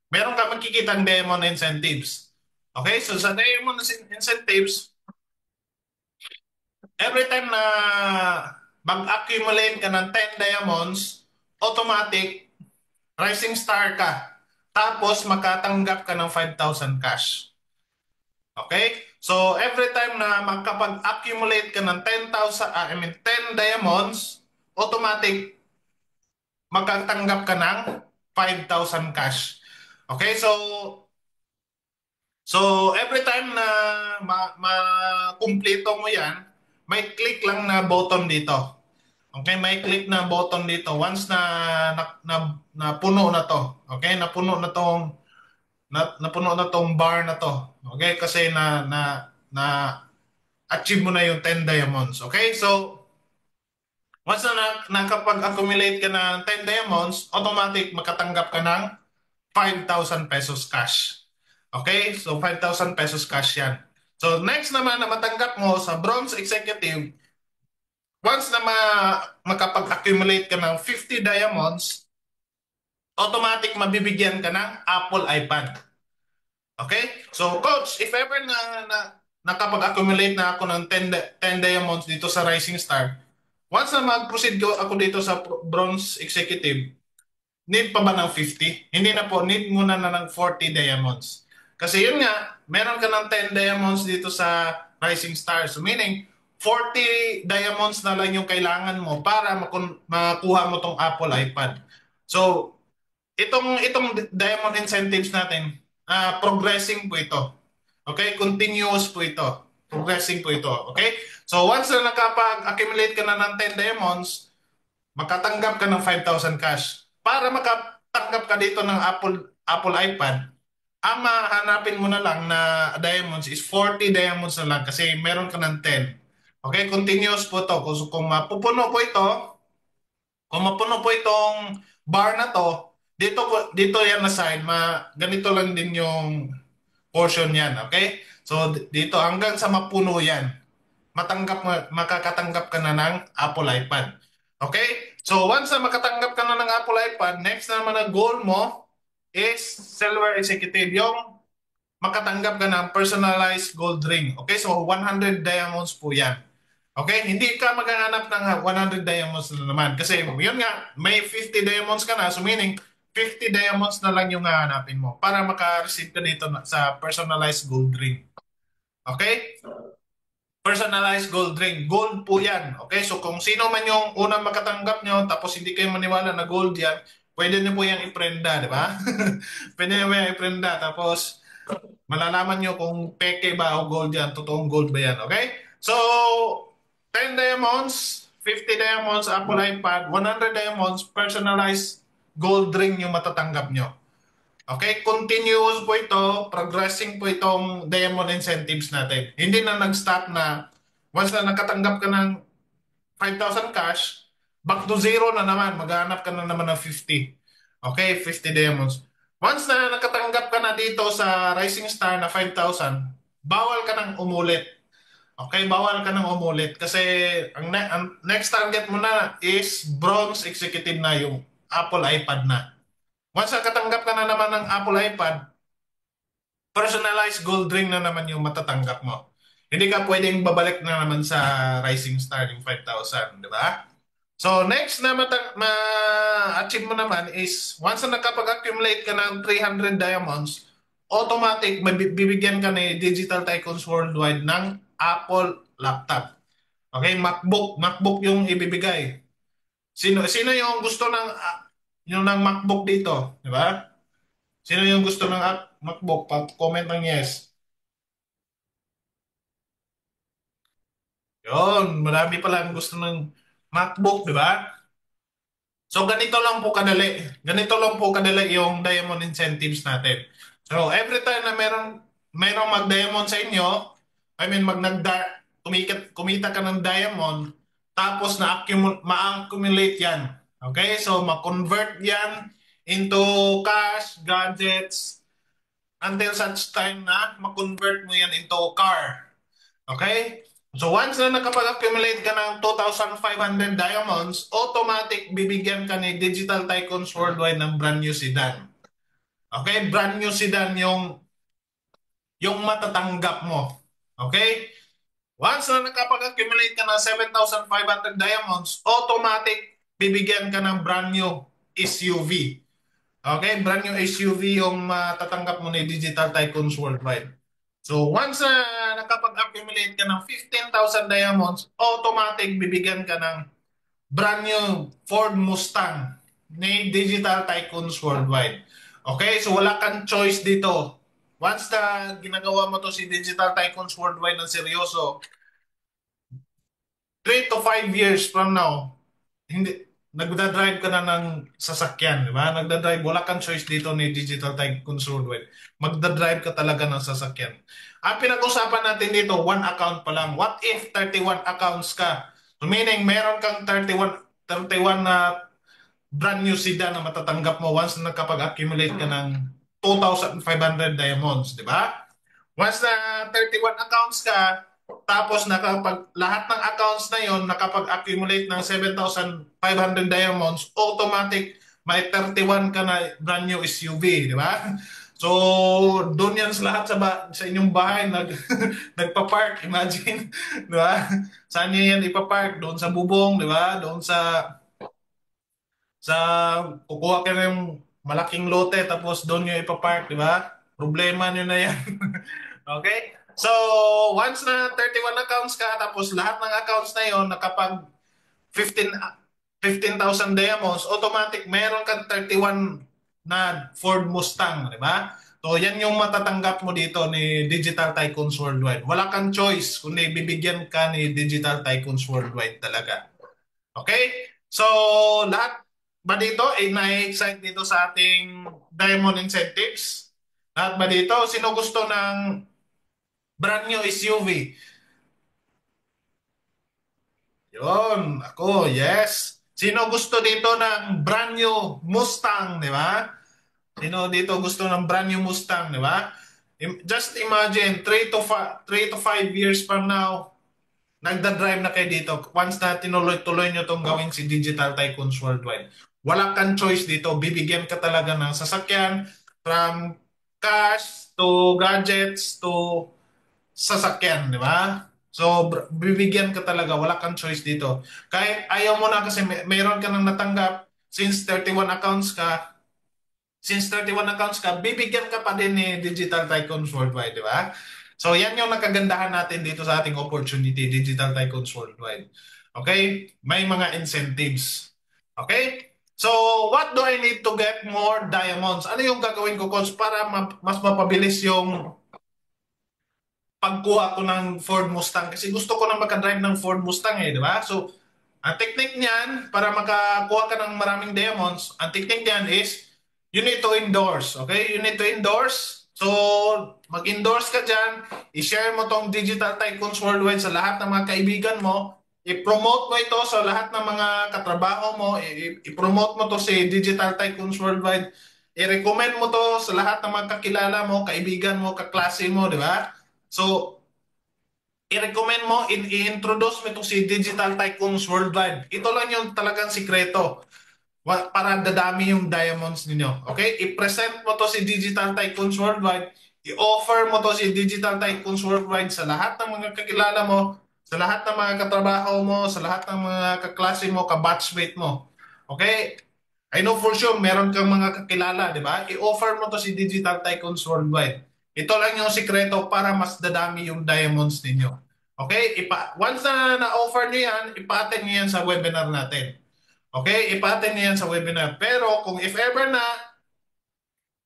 S2: meron ka makikita ng diamond incentives. Okay, so sa diamond incentives, every time na mag-accumulate ka ng 10 diamonds, automatic, rising star ka. Tapos makatanggap ka ng 5,000 cash. Okay? So, every time na makapag-accumulate ka ng 10 diamonds, automatic, makatanggap ka ng 5,000 cash. Okay? So every time na ma-kumpleto mo yan, may click lang na button dito. Okay, may click na button dito once na puno na to. Okay, napuno na tong bar na to. Okay, kasi na achieve mo na yung 10 diamonds. Okay, so once na nakapag-accumulate ka ng 10 diamonds, automatic makatanggap ka ng 5,000 pesos cash. Okay, so 5,000 pesos cash yan. So next naman na matanggap mo sa bronze executive, once na makapag-accumulate ka ng 50 diamonds, automatic mabibigyan ka ng Apple iPad. Okay? So coach, if ever nakapag-accumulate na ako ng 10 diamonds dito sa Rising Star, once na mag-proceed ako dito sa bronze executive, need pa ba ng 50? Hindi na po, need muna na ng 40 diamonds. Kasi yun nga, meron ka ng 10 diamonds dito sa Rising Star. So meaning, 40 diamonds na lang yung kailangan mo para makuha mo tong Apple iPad. So, itong diamond incentives natin, progressing po ito. Okay? Continuous po ito. Progressing po ito. Okay? So, once na nakapag-accumulate ka na ng 10 diamonds, makatanggap ka ng 5,000 cash. Para makatanggap ka dito ng Apple iPad, ang mahanapin mo na lang na diamonds is 40 diamonds na lang kasi meron ka ng 10. Okay, continuous po to. Kung mapupuno po ito, kung mapuno po itong bar na to, dito yan na side, ganito lang din yung portion yan. Okay? So dito hanggang sa mapuno yan, makakatanggap ka na ng Apple iPad. Okay? So once na makatanggap ka na ng Apple iPad, next naman na goal mo is Silver Executive, yung makatanggap ka ng personalized gold ring. Okay? So 100 diamonds po yan. Okay? Hindi ka maghahanap ng 100 diamonds na naman. Kasi yun nga, may 50 diamonds ka na. So meaning, 50 diamonds na lang yung hahanapin mo para maka-receive ka dito sa personalized gold ring. Okay? Personalized gold ring. Gold po yan. Okay? So kung sino man yung unang makatanggap nyo, tapos hindi kayo maniwala na gold yan, pwede nyo po yan iprenda, di ba? Pwede nyo po yan iprenda. Tapos, Malalaman nyo kung peke ba o gold yan, totoong gold ba yan, okay? So, 10 diamonds, 50 diamonds, Apple iPad, 100 diamonds, personalized gold ring yung matatanggap nyo. Okay, continuous po ito, progressing po itong diamond incentives natin. Hindi na nag-stop na once na nakatanggap ka ng 5,000 cash, back to zero na naman, maghanap ka na naman ng 50. Okay, 50 diamonds. Once na nakatanggap ka na dito sa Rising Star na 5,000, bawal ka nang umulit. Okay, bawal ka nang umulit kasi ang next target mo na is bronze executive na yung Apple iPad na. Once nakatanggap ka na naman ng Apple iPad, personalized gold ring na naman yung matatanggap mo. Hindi ka pwedeng babalik na naman sa Rising Star yung 5,000, di ba? So next na ma-achieve mo naman is once na nakapag-accumulate ka ng 300 diamonds, automatic bibigyan ka ni Digital Tycoons Worldwide ng Apple laptop. Okay, MacBook yung ibibigay. Sino yung gusto ng yung ng MacBook dito, di ba? Sino yung gusto ng MacBook? Comment ng yes. Yun, marami pala ang gusto ng MacBook, di ba? So ganito lang po kadali. Ganito lang po kadali yung diamond incentives natin. So every time na merong mag-diamond sa inyo, I mean kumita ka ng diamond, tapos ma-accumulate yan. Okay? So ma-convert yan into cash, gadgets, until such time na ma-convert mo yan into car. Okay? So once na nakapag-accumulate ka ng 2,500 diamonds, automatic bibigyan ka ni Digital Tycoons Worldwide ng brand new sedan. Okay? Brand new sedan yung matatanggap mo. Okay? Once na nakapag-accumulate ka ng 7,500 diamonds, automatic bibigyan ka ng brand new SUV. Okay? Brand new SUV yung matatanggap mo ni Digital Tycoons Worldwide. So once na nakapag-accumulate ka ng 15,000 diamonds, automatic bibigyan ka ng brand new Ford Mustang ni Digital Tycoons Worldwide. Okay, so wala kang choice dito. Once na ginagawa mo to si Digital Tycoons Worldwide ng seryoso, 3 to 5 years from now, hindi nagda-drive ka na ng sasakyan, di ba? Nagda-drive, wala kang choice dito ni Digital Tycoon Worldwide. Magda-drive ka talaga ng sasakyan. Ang pinag-usapan natin dito, one account pa lang. What if 31 accounts ka? So meaning, meron kang 31 na brand new sedan na matatanggap mo once na nakapag-accumulate ka ng 2,500 diamonds, di ba? Once na 31 accounts ka, tapos lahat ng accounts na yon nakapag-accumulate ng 7,500 diamonds, automatic may 31 ka na brand new SUV, di ba? So, doon yan sa lahat sa inyong bahay nagpa-park, imagine, di ba? Saan niyo yan ipa-park? Doon sa bubong, di ba? Doon sa kukuha ka ng malaking lote tapos doon nyo ipapark, di ba? Problema nyo na yan. Okay? So, once na 31 accounts ka, tapos lahat ng accounts na yon nakapag 15 15,000 diamonds, automatic meron kang 31 na Ford Mustang, di ba? So, yan yung matatanggap mo dito ni Digital Tycoons Worldwide. Wala kang choice kundi bibigyan ka ni Digital Tycoons Worldwide talaga. Okay? So, lahat ba dito ay na-excite dito sa ating Diamond Incentives? Lahat ba dito? Sino gusto ng brand new SUV? Yun, ako, yes. Sino gusto dito ng brand new Mustang, di ba? Sino dito gusto ng brand new Mustang, di ba? Just imagine, 3 to 5 years from now, nagda-drive na kayo dito. Once na tinuloy-tuloy nyo itong gawing si Digital Tycoons Worldwide. Wala kang choice dito. Bibigyan ka talaga ng sasakyan from cash to gadgets to sasakyan, di ba? So, bibigyan ka talaga. Wala kang choice dito. Kahit ayaw mo na kasi mayroon ka nang natanggap since 31 accounts ka, bibigyan ka pa din ni Digital Tycoons Worldwide, di ba? So, yan yung nakagandahan natin dito sa ating opportunity, Digital Tycoons Worldwide. Okay? May mga incentives. Okay? So, what do I need to get more diamonds? Ano yung gagawin ko, coach, para mas mapabilis yung pagkuha ko ng Ford Mustang? Kasi gusto ko na magka-drive ng Ford Mustang eh, di ba? So, ang technique niyan, para makakuha ka ng maraming diamonds, ang technique niyan is, you need to endorse, okay? You need to endorse. So, mag-endorse ka dyan, i-share mo tong Digital Tycoons Worldwide sa lahat ng mga kaibigan mo, i-promote mo ito sa lahat ng mga katrabaho mo, i-promote mo to si Digital Tycoons Worldwide, i-recommend mo to sa lahat ng mga kakilala mo, kaibigan mo, kaklase mo, di ba? So, i-recommend mo, i-introduce mo ito si Digital Tycoons Worldwide. Ito lang yung talagang sikreto para dadami yung diamonds ninyo. Okay? I-present mo to si Digital Tycoons Worldwide. I-offer mo to si Digital Tycoons Worldwide sa lahat ng mga kakilala mo, sa lahat ng mga katrabaho mo, sa lahat ng mga kaklase mo, kabatchmate mo. Okay? I know for sure meron kang mga kakilala, di ba? I-offer mo to si Digital Tycoons Worldwide. Ito lang yung sikreto para mas dadami yung diamonds ninyo. Okay? Once na na-offer niyo yan, ipa-attend niyo yan sa webinar natin. Okay? Ipa-attend niyo yan sa webinar. Pero kung if ever na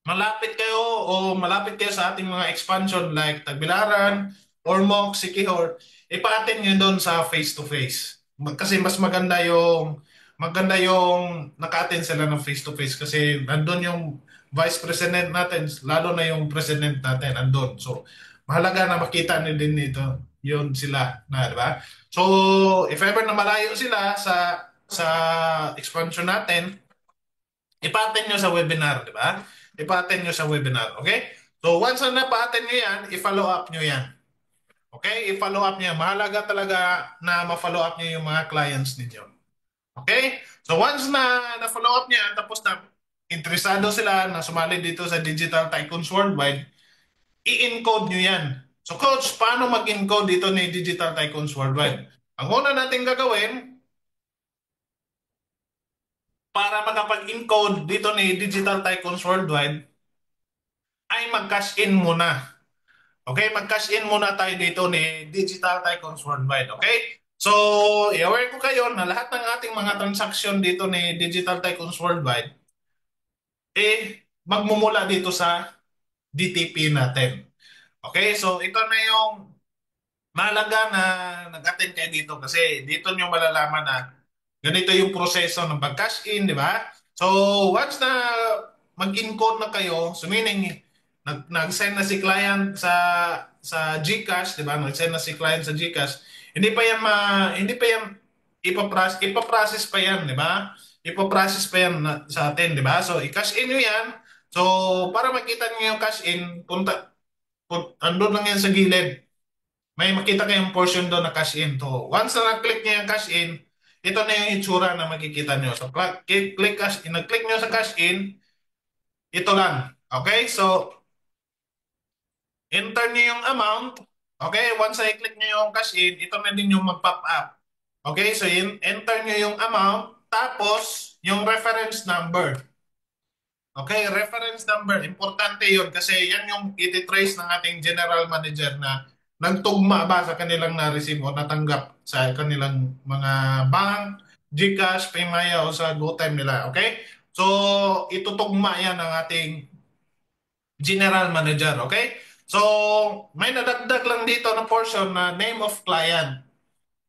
S2: malapit kayo sa ating mga expansion like Tagbilaran, Ormoc, Siquijor, ipa-attend nyo doon sa face-to-face. Kasi mas maganda yung naka-attend sila ng face-to-face kasi nandun yung vice president natin, lalo na yung president natin, andun. So, mahalaga na makita nyo din dito yun sila na, di ba? So, if ever na malayo sila sa expansion natin, ipa-attend nyo sa webinar, di ba? Ipa-attend nyo sa webinar, okay? So once na napa-attend nyo yan, i-follow up nyo yan. Okay? I-follow up nyo. Mahalaga talaga na ma-follow up nyo yung mga clients ninyo. Okay? So once na na-follow up nyo yan, tapos na interesado sila na sumali dito sa Digital Tycoons Worldwide, i-encode nyo yan. So coach, paano mag-encode dito ni Digital Tycoons Worldwide? Ang una natin gagawin, para makapag-encode dito ni Digital Tycoons Worldwide, ay mag-cash in muna. Okay, mag-cash in muna tayo dito ni Digital Tycoons Worldwide. Okay? So, i-aware ko kayo na lahat ng ating mga transaction dito ni Digital Tycoons Worldwide, magmumula dito sa DTP natin. Okay, so ito na yung mahalaga na nag-attend kayo dito kasi dito nyo malalaman na ganito yung proseso ng pag-cash in, di ba? So, once na mag-encode na kayo, so meaning, nag-send na si client sa GCash, di ba? Nag-send na si client sa GCash. Hindi pa yan ipaprocess pa yan, di ba? Ipaprocess pa yan sa atin, di ba? So, i-cash in nyo yan. So, para makita nyo yung cash in, andun lang yan sa gilid. May makita kayong portion doon na cash in. So, once na nag-click nyo yung cash in, ito na yung itsura na makikita nyo. So, nag-click nyo sa cash in, ito lang. Okay? So, enter nyo yung amount. Okay? Once na i-click nyo yung cash in, ito na din yung mag-pop up. Okay? So, enter nyo yung amount, tapos yung reference number. Okay? Reference number. Importante yun kasi yan yung iti-trace ng ating general manager na nagtugma ba sa kanilang na-receive o natanggap sa kanilang mga bank, GCash, Paymaya o sa GoTime nila. Okay? So, itutugma yan ng ating general manager. Okay? So, may nadagdag lang dito na portion na name of client.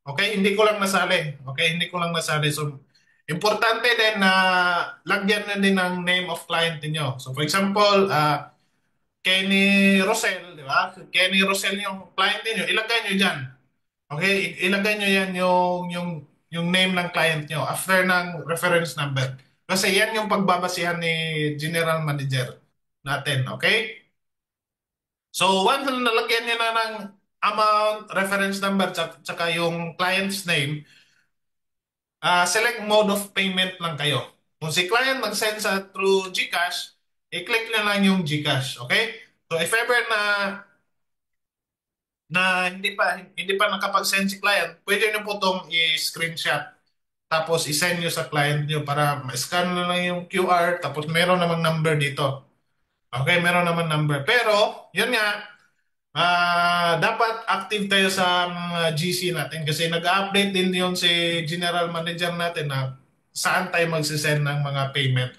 S2: Okay? Hindi ko lang nasali. Okay? Hindi ko lang nasali. So, importante din na lagyan na din ng name of client niyo. So, for example, Kenny Rosel, di ba? Kenny Rosel yung client niyo, ilagay niyo diyan. Okay? Ilagay niyo yan yung name ng client niyo after ng reference number. Kasi yan yung pagbabasihan ni General Manager natin. Okay? So, once na nalagyan niya na ng amount, reference number, tsaka yung client's name, select mode of payment lang kayo. Kung si client mag-send sa through GCash, i-click na lang yung GCash. Okay? So, if ever na hindi pa nakapag-send si client, pwede niyo po itong i-screenshot. Tapos i-send niyo sa client niyo para ma-scan na lang yung QR. Tapos meron namang number dito. Okay, meron naman number. Pero, yun nga, dapat active tayo sa mga GC natin kasi nag-update din yun si general manager natin na saan tayo magsisend ng mga payment.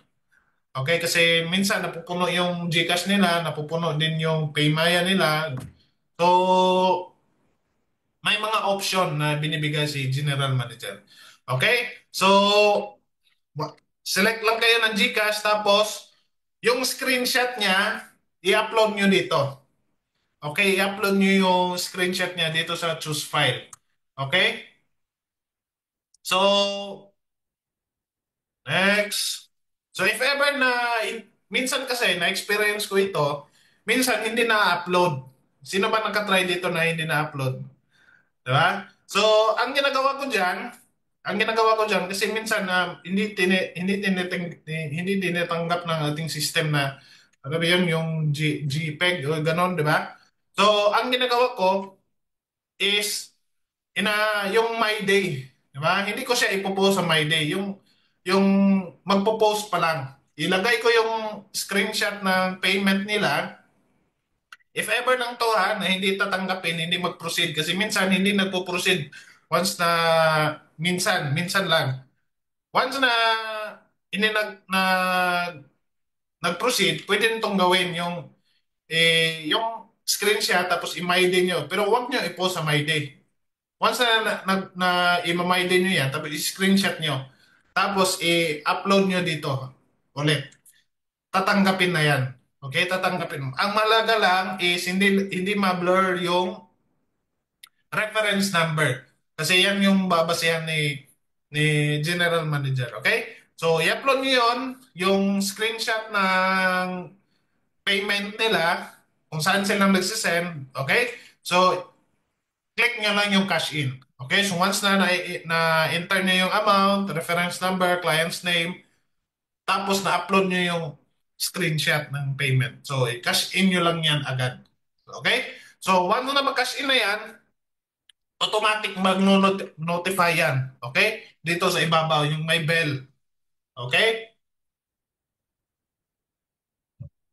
S2: Okay, kasi minsan napupuno yung GCash nila, napupuno din yung Paymaya nila. So, may mga option na binibigay si General Manager. Okay? So, select lang kayo ng GCash tapos yung screenshot niya, i-upload nyo dito. Okay? I-upload nyo yung screenshot niya dito sa choose file. Okay? So, next. So, if ever na, minsan kasi, na-experience ko ito, minsan hindi na-upload. Sino ba nakatry dito na hindi na-upload? Diba? So, ang ginagawa ko diyan kasi minsan na hindi tinitanggap ng ating system na ano ba yun, yung JPEG o ganon, di ba? So, ang ginagawa ko is yung My Day, di ba? Hindi ko siya ipopost sa My Day, yung magpo-post pa lang. Ilagay ko yung screenshot ng payment nila. If ever nang to ha, na hindi tatanggapin, hindi mag-proceed kasi minsan hindi nagpo-proceed once na minsan lang. Once na hindi nag-proceed, pwede nitong gawin yung screenshot tapos i-my day nyo. Pero huwag nyo i-post sa my day. Once na i-my day nyo yan, tapos i-screenshot nyo, tapos i-upload nyo dito ulit. Tatanggapin na yan. Okay, tatanggapin mo. Ang malaga lang is hindi ma-blur yung reference number. Kasi yan yung babasehan ni General Manager. Okay? So, i-upload nyo yun, yung screenshot ng payment nila, kung saan sila nagsisend. Okay? So, click nyo lang yung cash in. Okay? So, once na-enter nyo yung amount, reference number, client's name, tapos na-upload nyo yung screenshot ng payment. So, i-cash in nyo lang yan agad. Okay? So, once na mag-cash in na yan, automatic mag-notify yan. Okay? Dito sa ibabaw, yung may bell. Okay?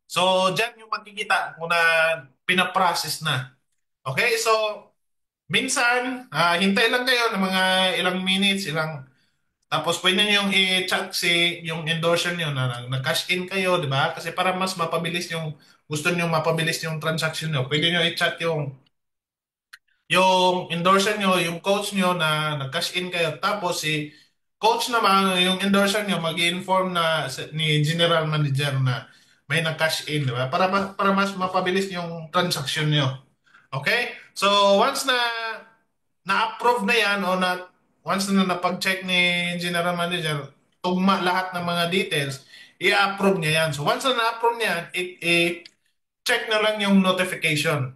S2: So, dyan yung makikita kung na pinaprocess na. Okay? So, minsan, hintay lang kayo ng mga ilang minutes, tapos pwede nyo yung i-chat yung endorser nyo na nag-cash in kayo, di ba? Kasi para mas mapabilis gusto nyo mapabilis yung transaction nyo, pwede nyo i-chat yung endorser nyo, yung coach nyo na nag-cash in kayo. Tapos si coach naman, yung endorser nyo, mag-inform ni general manager na may nag-cash in, di ba? Para mas mapabilis yung transaction nyo. Okay? So, once na-approve na yan once na napag-check ni general manager, tugma lahat ng mga details, i-approve niya yan. So, once na na-approve niya yan, check na lang yung notification.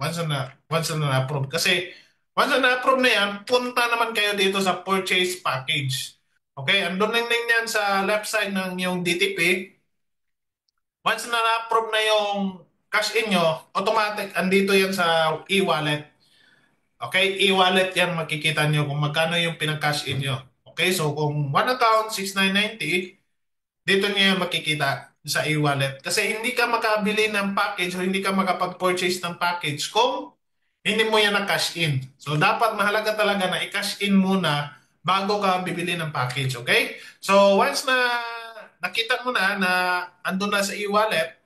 S2: Once na na-approve. Kasi once na na-approve na yan, punta naman kayo dito sa purchase package. Okay? Andun lang din yan sa left side ng yung DTP. Once na na-approve na yung cash in nyo, automatic, andito yan sa e-wallet. Okay? E-wallet yan, makikita nyo kung magkano yung pinag-cash in nyo. Okay? So, kung one account, 6,990, dito niya makikita sa e-wallet. Kasi hindi ka makabili ng package o hindi ka makapag-purchase ng package kung hindi mo yan na-cash in. So, dapat mahalaga talaga na i-cash in muna bago ka bibili ng package. Okay? So, once na nakita mo na andun na sa e-wallet,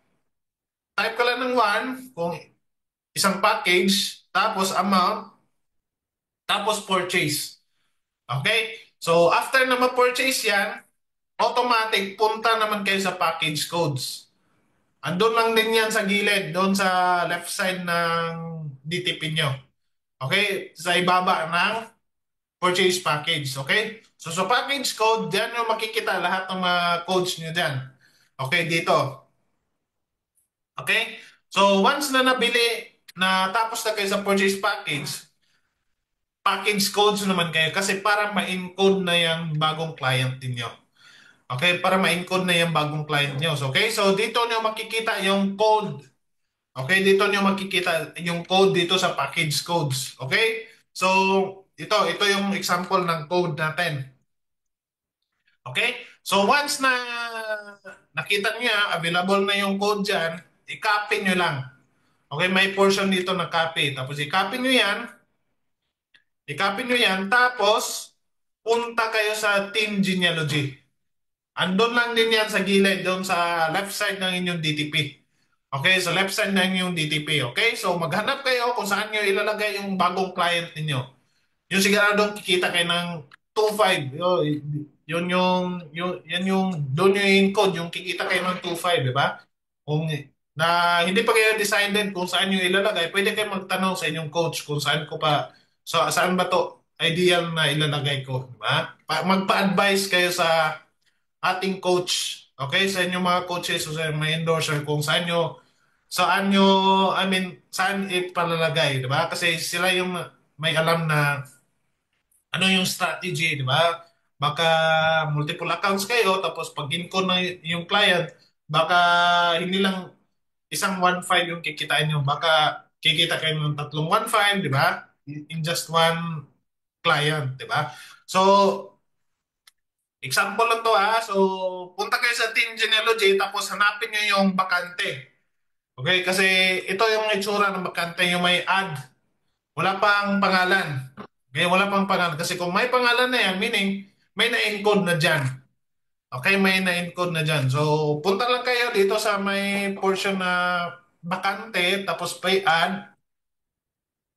S2: type ka lang ng one kung isang package, tapos amount, tapos purchase. Okay? So, after na ma-purchase yan, automatic punta naman kayo sa package codes. Andun lang din yan sa gilid, doon sa left side ng DTP nyo. Okay? Sa ibaba ng purchase package. Okay? So sa package code, dyan nyo makikita lahat ng mga codes nyo dyan. Okay, dito. Okay? So once na nabili, na tapos na kayo sa purchase package codes naman kayo kasi para ma-encode na yung bagong client niyo. Okay, para ma-encode na yung bagong client nyo. So, okay, so dito nyo makikita yung code. Okay, dito nyo makikita yung code dito sa package codes. Okay? So, ito yung example ng code natin. Okay? So, once na nakita niya, available na yung code dyan, i-copy nyo lang. Okay, may portion dito na copy. Tapos i-copy nyo yan, tapos punta kayo sa Team Genealogy. Andun lang din yan sa gilid, doon sa left side ng inyong DTP. Okay, sa left side ng inyong DTP. Okay, so maghanap kayo kung saan nyo ilalagay yung bagong client ninyo. Yung siguradong kikita kayo ng 2.5. Yan yung, doon yung code, yung kikita kayo ng 2.5, di ba? Kung na hindi pa kayo decided kung saan yung ilalagay, pwede kayo magtanong sa inyong coach kung saan ko pa, so saan ba to ideal na ilalagay ko, di ba? Magpa-advise kayo sa ating coach, okay? Sa inyong mga coaches o sa mga endorser kung saan nyo, I mean, saan ipalalagay, di ba? Kasi sila yung may alam na ano yung strategy, di ba? Baka multiple accounts kayo, tapos pag in-con na yung client, baka hindi lang isang 1.5 yung kikitain nyo. Baka kikita kayo ng tatlong 1.5, di ba? In just one client, di ba? So, example lang to ha. So, punta kayo sa Team Genealogy tapos hanapin nyo yung bakante. Okay? Kasi ito yung itsura ng bakante, yung may ad. Wala pang pangalan. Okay? Wala pang pangalan. Kasi kung may pangalan na yan, meaning may na-encode na dyan. Okay? May na-encode na dyan. So, punta lang kayo dito sa may portion na bakante tapos pay ad.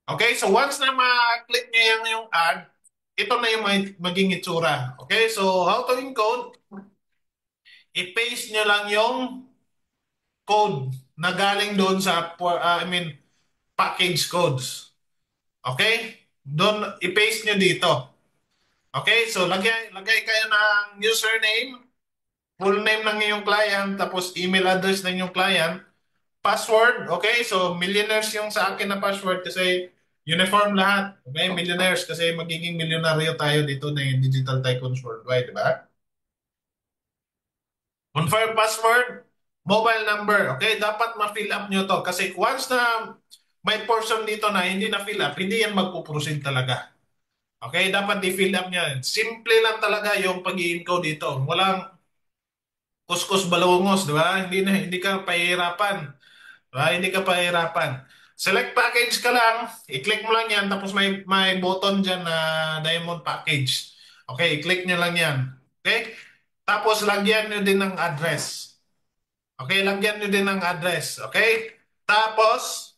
S2: Okay? So, once na ma-click nyo yung ad, ito na yung maging itsura. Okay? So, how to encode? I-paste nyo lang yung code na galing doon sa, I mean, package codes. Okay? Doon, i-paste nyo dito. Okay? So, lagay kayo ng username, full name ng iyong client, tapos email address ng iyong client, password, okay? So, millionaires yung sa akin na password kasi uniform lahat. Okay? Millionaires kasi magiging milyonaryo tayo dito na yung Digital Tycoons Worldwide, di ba? Confirm password, mobile number. Okay, dapat ma-fill up nyo to. Kasi once na may portion dito na hindi na-fill up, hindi yan magpuproceed talaga. Okay, dapat i-fill up nyo. Simple lang talaga yung pag-i-encode dito. Walang kuskus balungos, di ba? Hindi ka pahihirapan. Di ba? Hindi ka pahihirapan. Select package ka lang, i-click mo lang yan, tapos may button dyan na Diamond Package. Okay, i-click nyo lang yan. Okay? Tapos lagyan nyo din ng address. Okay, lagyan nyo din ng address. Okay? Tapos,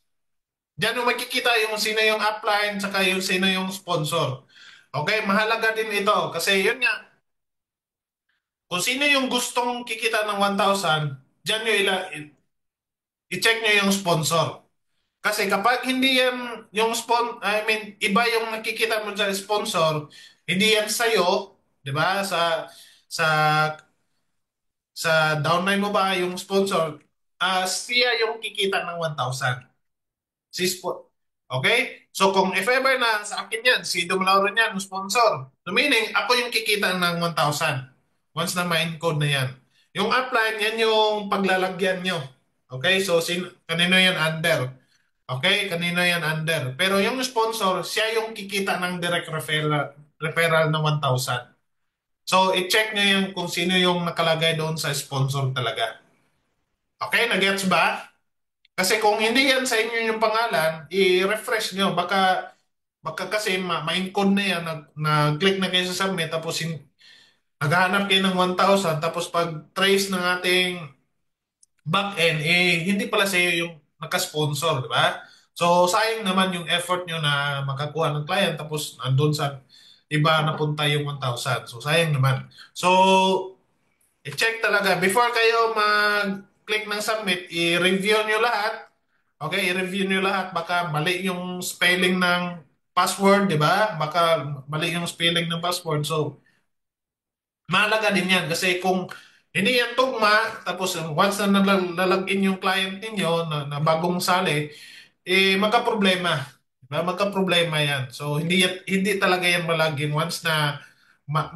S2: dyan mo makikita yung sino yung upline saka yung sino yung sponsor. Okay, mahalaga din ito kasi yun nga, kung sino yung gustong kikita ng 1,000, dyan nyo i-check nyo yung sponsor. Kasi kapag hindi yan yung I mean, iba yung nakikita mo sa sponsor, hindi yan sa'yo, di ba? Sa downline mo ba yung sponsor, siya yung kikita ng 1,000. Okay? So kung if ever na sa akin yan, si Dumlauro yan, sponsor. So meaning, ako yung kikita ng 1,000 once na ma-encode na yan. Yung upline, yan yung paglalagyan nyo. Okay? So kanino yan under? Okay? Kanino yan under? Pero yung sponsor, siya yung kikita ng direct referral ng 1,000. So i-check nyo yung kung sino yung nakalagay doon sa sponsor talaga. Okay? Nagets ba? Kasi kung hindi yan sa inyo yung pangalan, i-refresh nyo. Baka kasi ma-encode na yan, nag-click na kayo sa submit, tapos naghahanap kayo ng 1,000, tapos pag trace ng ating back-end, hindi pala sa iyo yung nakasponsor, di ba? So, sayang naman yung effort nyo na makakuha ng client, tapos andun sa iba napunta yung 1,000. So, sayang naman. So, i-check talaga. Before kayo mag-click ng submit, i-review nyo lahat. Okay, i-review nyo lahat. Baka mali yung spelling ng password, di ba? Baka mali yung spelling ng password. So, mahalaga din yan. Kasi kung hindi yan tugma, tapos once na nalalagin yung client ninyo na bagong sali, magka-problema. Diba? Magka-problema yan. So, hindi talaga yan malagin once na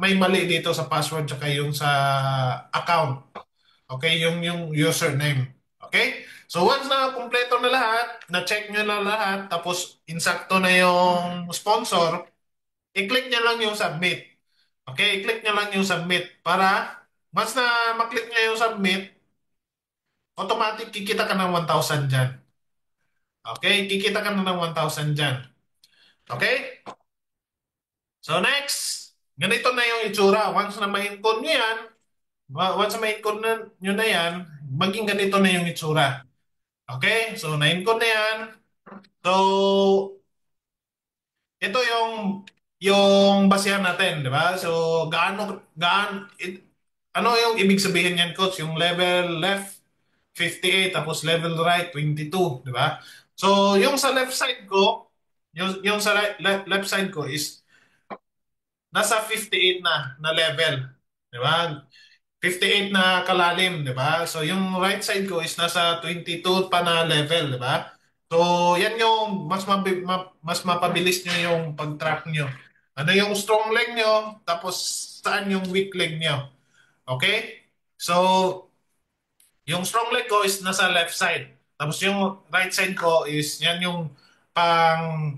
S2: may mali dito sa password tsaka yung sa account. Okay, yung username. Okay? So once na kumpleto na lahat, na-check nyo na lahat, tapos insakto na yung sponsor, i-click nyo lang yung submit. Okay, i-click nyo lang yung submit para once na maklik nyo yung submit, automatic kikita ka ng 1,000 dyan. Okay, kikita ka na ng 1,000 dyan. Okay? So next. ganito na yung itsura. Once na ma-encode nyo yan, once na ma-encode nyo na yan, maging ganito na yung itsura. Okay? So, na-encode na yan. So, ito yung basehan natin, di ba? So, ano yung ibig sabihin niyan, coach? Yung level left 58 tapos level right 22, di ba? So, yung sa left side ko, yung sa left side ko is nasa 58 na level, di ba? 58 na kalalim, di ba? So, yung right side ko is nasa 22 pa na level, di ba? So, yan yung mas mapabilis nyo yung pag-track nyo. Ano yung strong leg nyo, tapos saan yung weak leg nyo. Okay? So, yung strong leg ko is nasa left side. Tapos yung right side ko is yan yung pang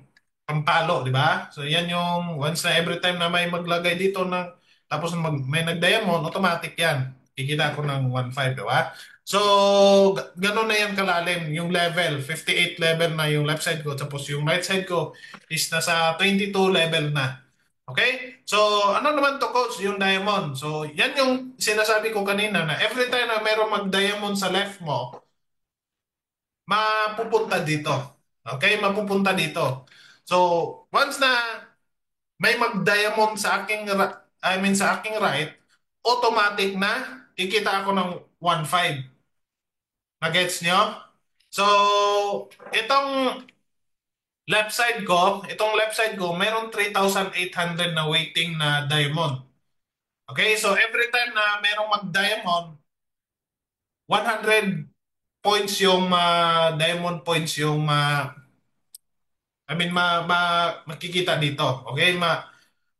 S2: pampalo, di ba? So yan yung once na every time na may maglagay dito ng tapos may nag-diamond, automatic yan. Kikita ko ng 1.5, di ba? So, gano'n na yan kalalim. Yung level, 58 level na yung left side ko. Tapos yung right side ko is nasa 22 level na. Okay? So, ano naman to coach, yung diamond. So, yan yung sinasabi ko kanina na every time na merong mag-diamond sa left mo, mapupunta dito. Okay? Mapupunta dito. So, once na may mag-diamond sa sa aking right, automatic na kikita ako ng 1.5. Na-gets nyo? So, itong left side ko, meron 3,800 na waiting na diamond. Okay, so every time na merong mag-diamond, 100 points yung diamond points yung makikita dito. Okay,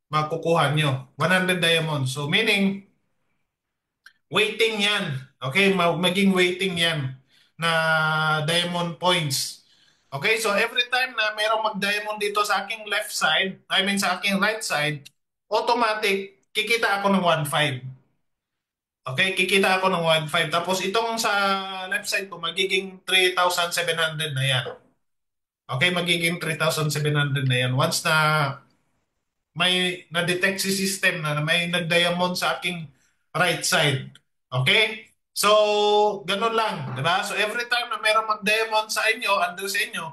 S2: makukuha nyo. 100 diamonds. So meaning, waiting yan. Okay, maging waiting yan na diamond points. Okay, so every time na merong mag-diamond dito sa aking left side, sa aking right side, automatic, kikita ako ng 1.5. Okay, kikita ako ng 1.5. Tapos itong sa left side ko, magiging 3,700 na yan. Okay, magiging 3,700 na yan. Once na may na-detect si system na may nag-diamond sa aking right side. Okay? So, ganun lang. Diba? So, every time na meron mag-diamond sa inyo, under sa inyo,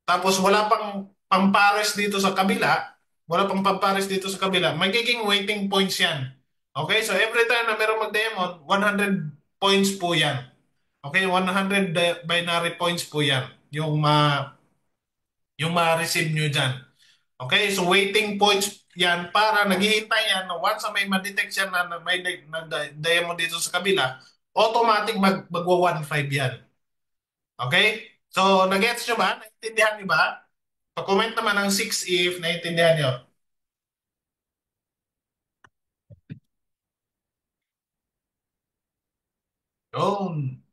S2: tapos wala pang pampares dito sa kabila, wala pang pampares dito sa kabila, magiging waiting points yan. Okay? So, every time na meron mag-diamond, 100 points po yan. Okay? 100 binary points po yan. Yung ma-receive nyo dyan. Okay, so waiting points yan para naghihintay yan na once na may ma-detect yan na may diamond dito sa kabila, automatic magwa 1.5 yan. Okay? So, nag-gets nyo ba? Naintindihan nyo ba? Pa-comment naman ng 6 if naintindihan nyo. Yun.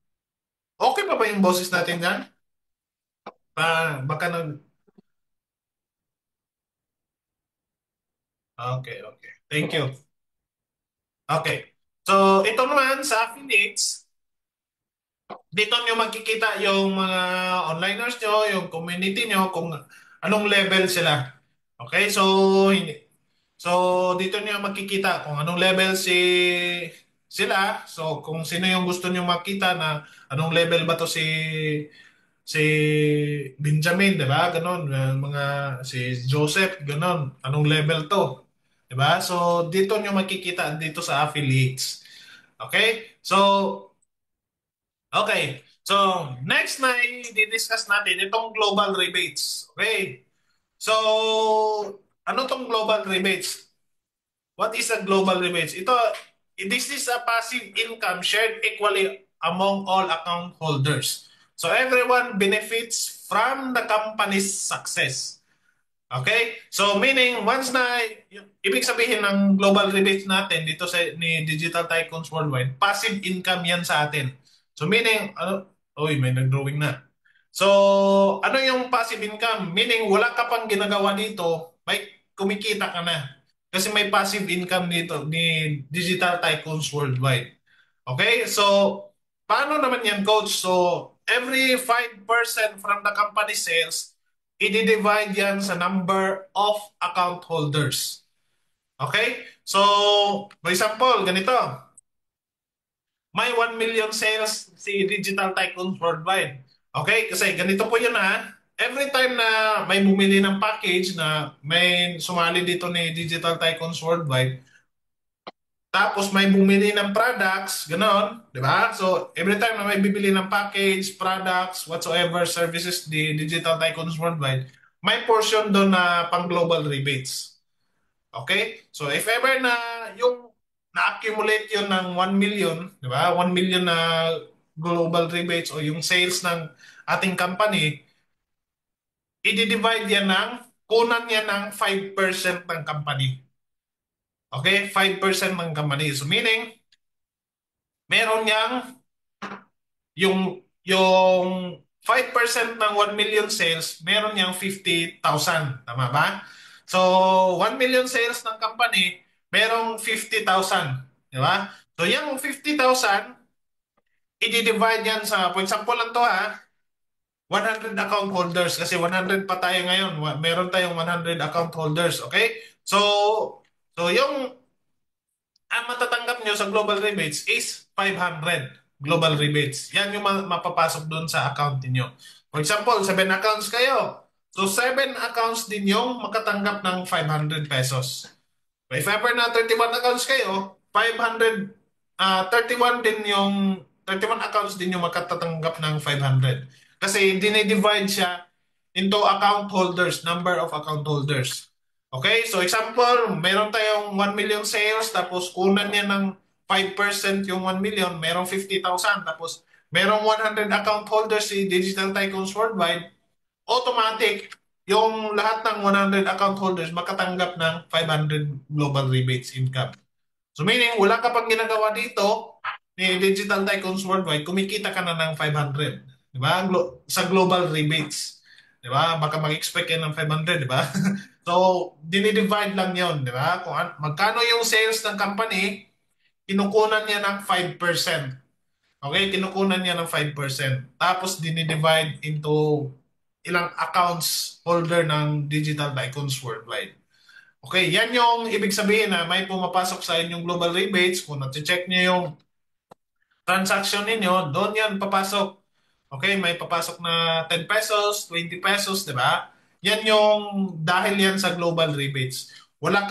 S2: Okay pa ba yung boses natin yan? Baka nag... Okay, okay. Thank you. Okay. So, ito naman sa affiliates, dito nyo makikita yung mga onliners nyo, yung community nyo, kung anong level sila. Okay, so dito nyo makikita kung anong level sila. So kung sino yung gusto nyo makita na anong level ba to si Benjamin, 'di ba? Ganon, mga si Joseph, ganon. Anong level to? 'Di ba? So dito nyo makikita dito sa affiliates. Okay? So okay. So, next na i-discuss natin itong global rebates. Okay. So, ano tong global rebates? What is a global rebates? This is a passive income shared equally among all account holders. So, everyone benefits from the company's success. Okay? So meaning once na ibig sabihin ng global rebates natin dito ni Digital Tycoons Worldwide, passive income 'yan sa atin. So meaning may nag-drawing na. So ano yung passive income? Meaning wala ka pang ginagawa dito, may kumikita ka na. Kasi may passive income dito ni Digital Tycoons Worldwide. Okay? So paano naman 'yan, coach? So every 5% from the company sales i-divide yan sa number of account holders. Okay? So, for example, ganito. May 1 million sales si Digital Tycoons Worldwide. Okay? Kasi ganito po yun ha. Every time na may bumili ng package na may sumali dito ni Digital Tycoons Worldwide, tapos may bumili ng products, gano'n, di ba? So, every time na may bibili ng package, products, whatsoever services di Digital Tycoons Worldwide, may portion doon na pang global rebates. Okay? So, if ever na yung na-accumulate yun ng 1 million, di ba? 1 million na global rebates o yung sales ng ating company, i-divide yan ng, kunan yan ng 5% ng company. Okay? 5% ng company. So, meaning, meron yang yung 5% ng 1 million sales, meron niyang 50,000. Tama ba? So, 1 million sales ng company, merong 50,000. Di ba? So, yung 50,000, i-divide yan sa, for example lang to ha, 100 account holders kasi 100 pa tayo ngayon. Meron tayong 100 account holders. Okay? So yung ang matatanggap nyo sa global rebates is 500 global rebates. Yan yung mapapasok doon sa account niyo. For example, 7 accounts kayo. So 7 accounts din yung makatanggap ng 500 pesos. If ever na 31 accounts kayo, 500, 31 din yung 31 accounts din yung makatatanggap ng 500. Kasi dinidivide siya into account holders, number of account holders. Okay? So example, meron tayong 1 million sales tapos kunan niya ng 5% yung 1 million, merong 50,000 tapos merong 100 account holders si Digital Tycoons Worldwide, automatic yung lahat ng 100 account holders makatanggap ng 500 global rebates income. So meaning, wala ka pang ginagawa dito ni Digital Tycoons Worldwide, kumikita ka na ng 500. Di ba? Sa global rebates. Di ba? Baka mag-expect ka ng 500, di ba? So, dinidivide lang yon, di ba? Kung magkano yung sales ng company, kinukunan niya ng 5%. Okay? Kinukunan niya ng 5%. Tapos, dinidivide into ilang accounts holder ng Digital Tycoons Worldwide. Okay, yan yung ibig sabihin na may pumapasok sa inyong global rebates. Kung na-check niyo yung transaction ninyo, doon yan papasok. Okay, may papasok na 10 pesos, 20 pesos, di ba? Yan yung dahil yan sa global rebates. Wala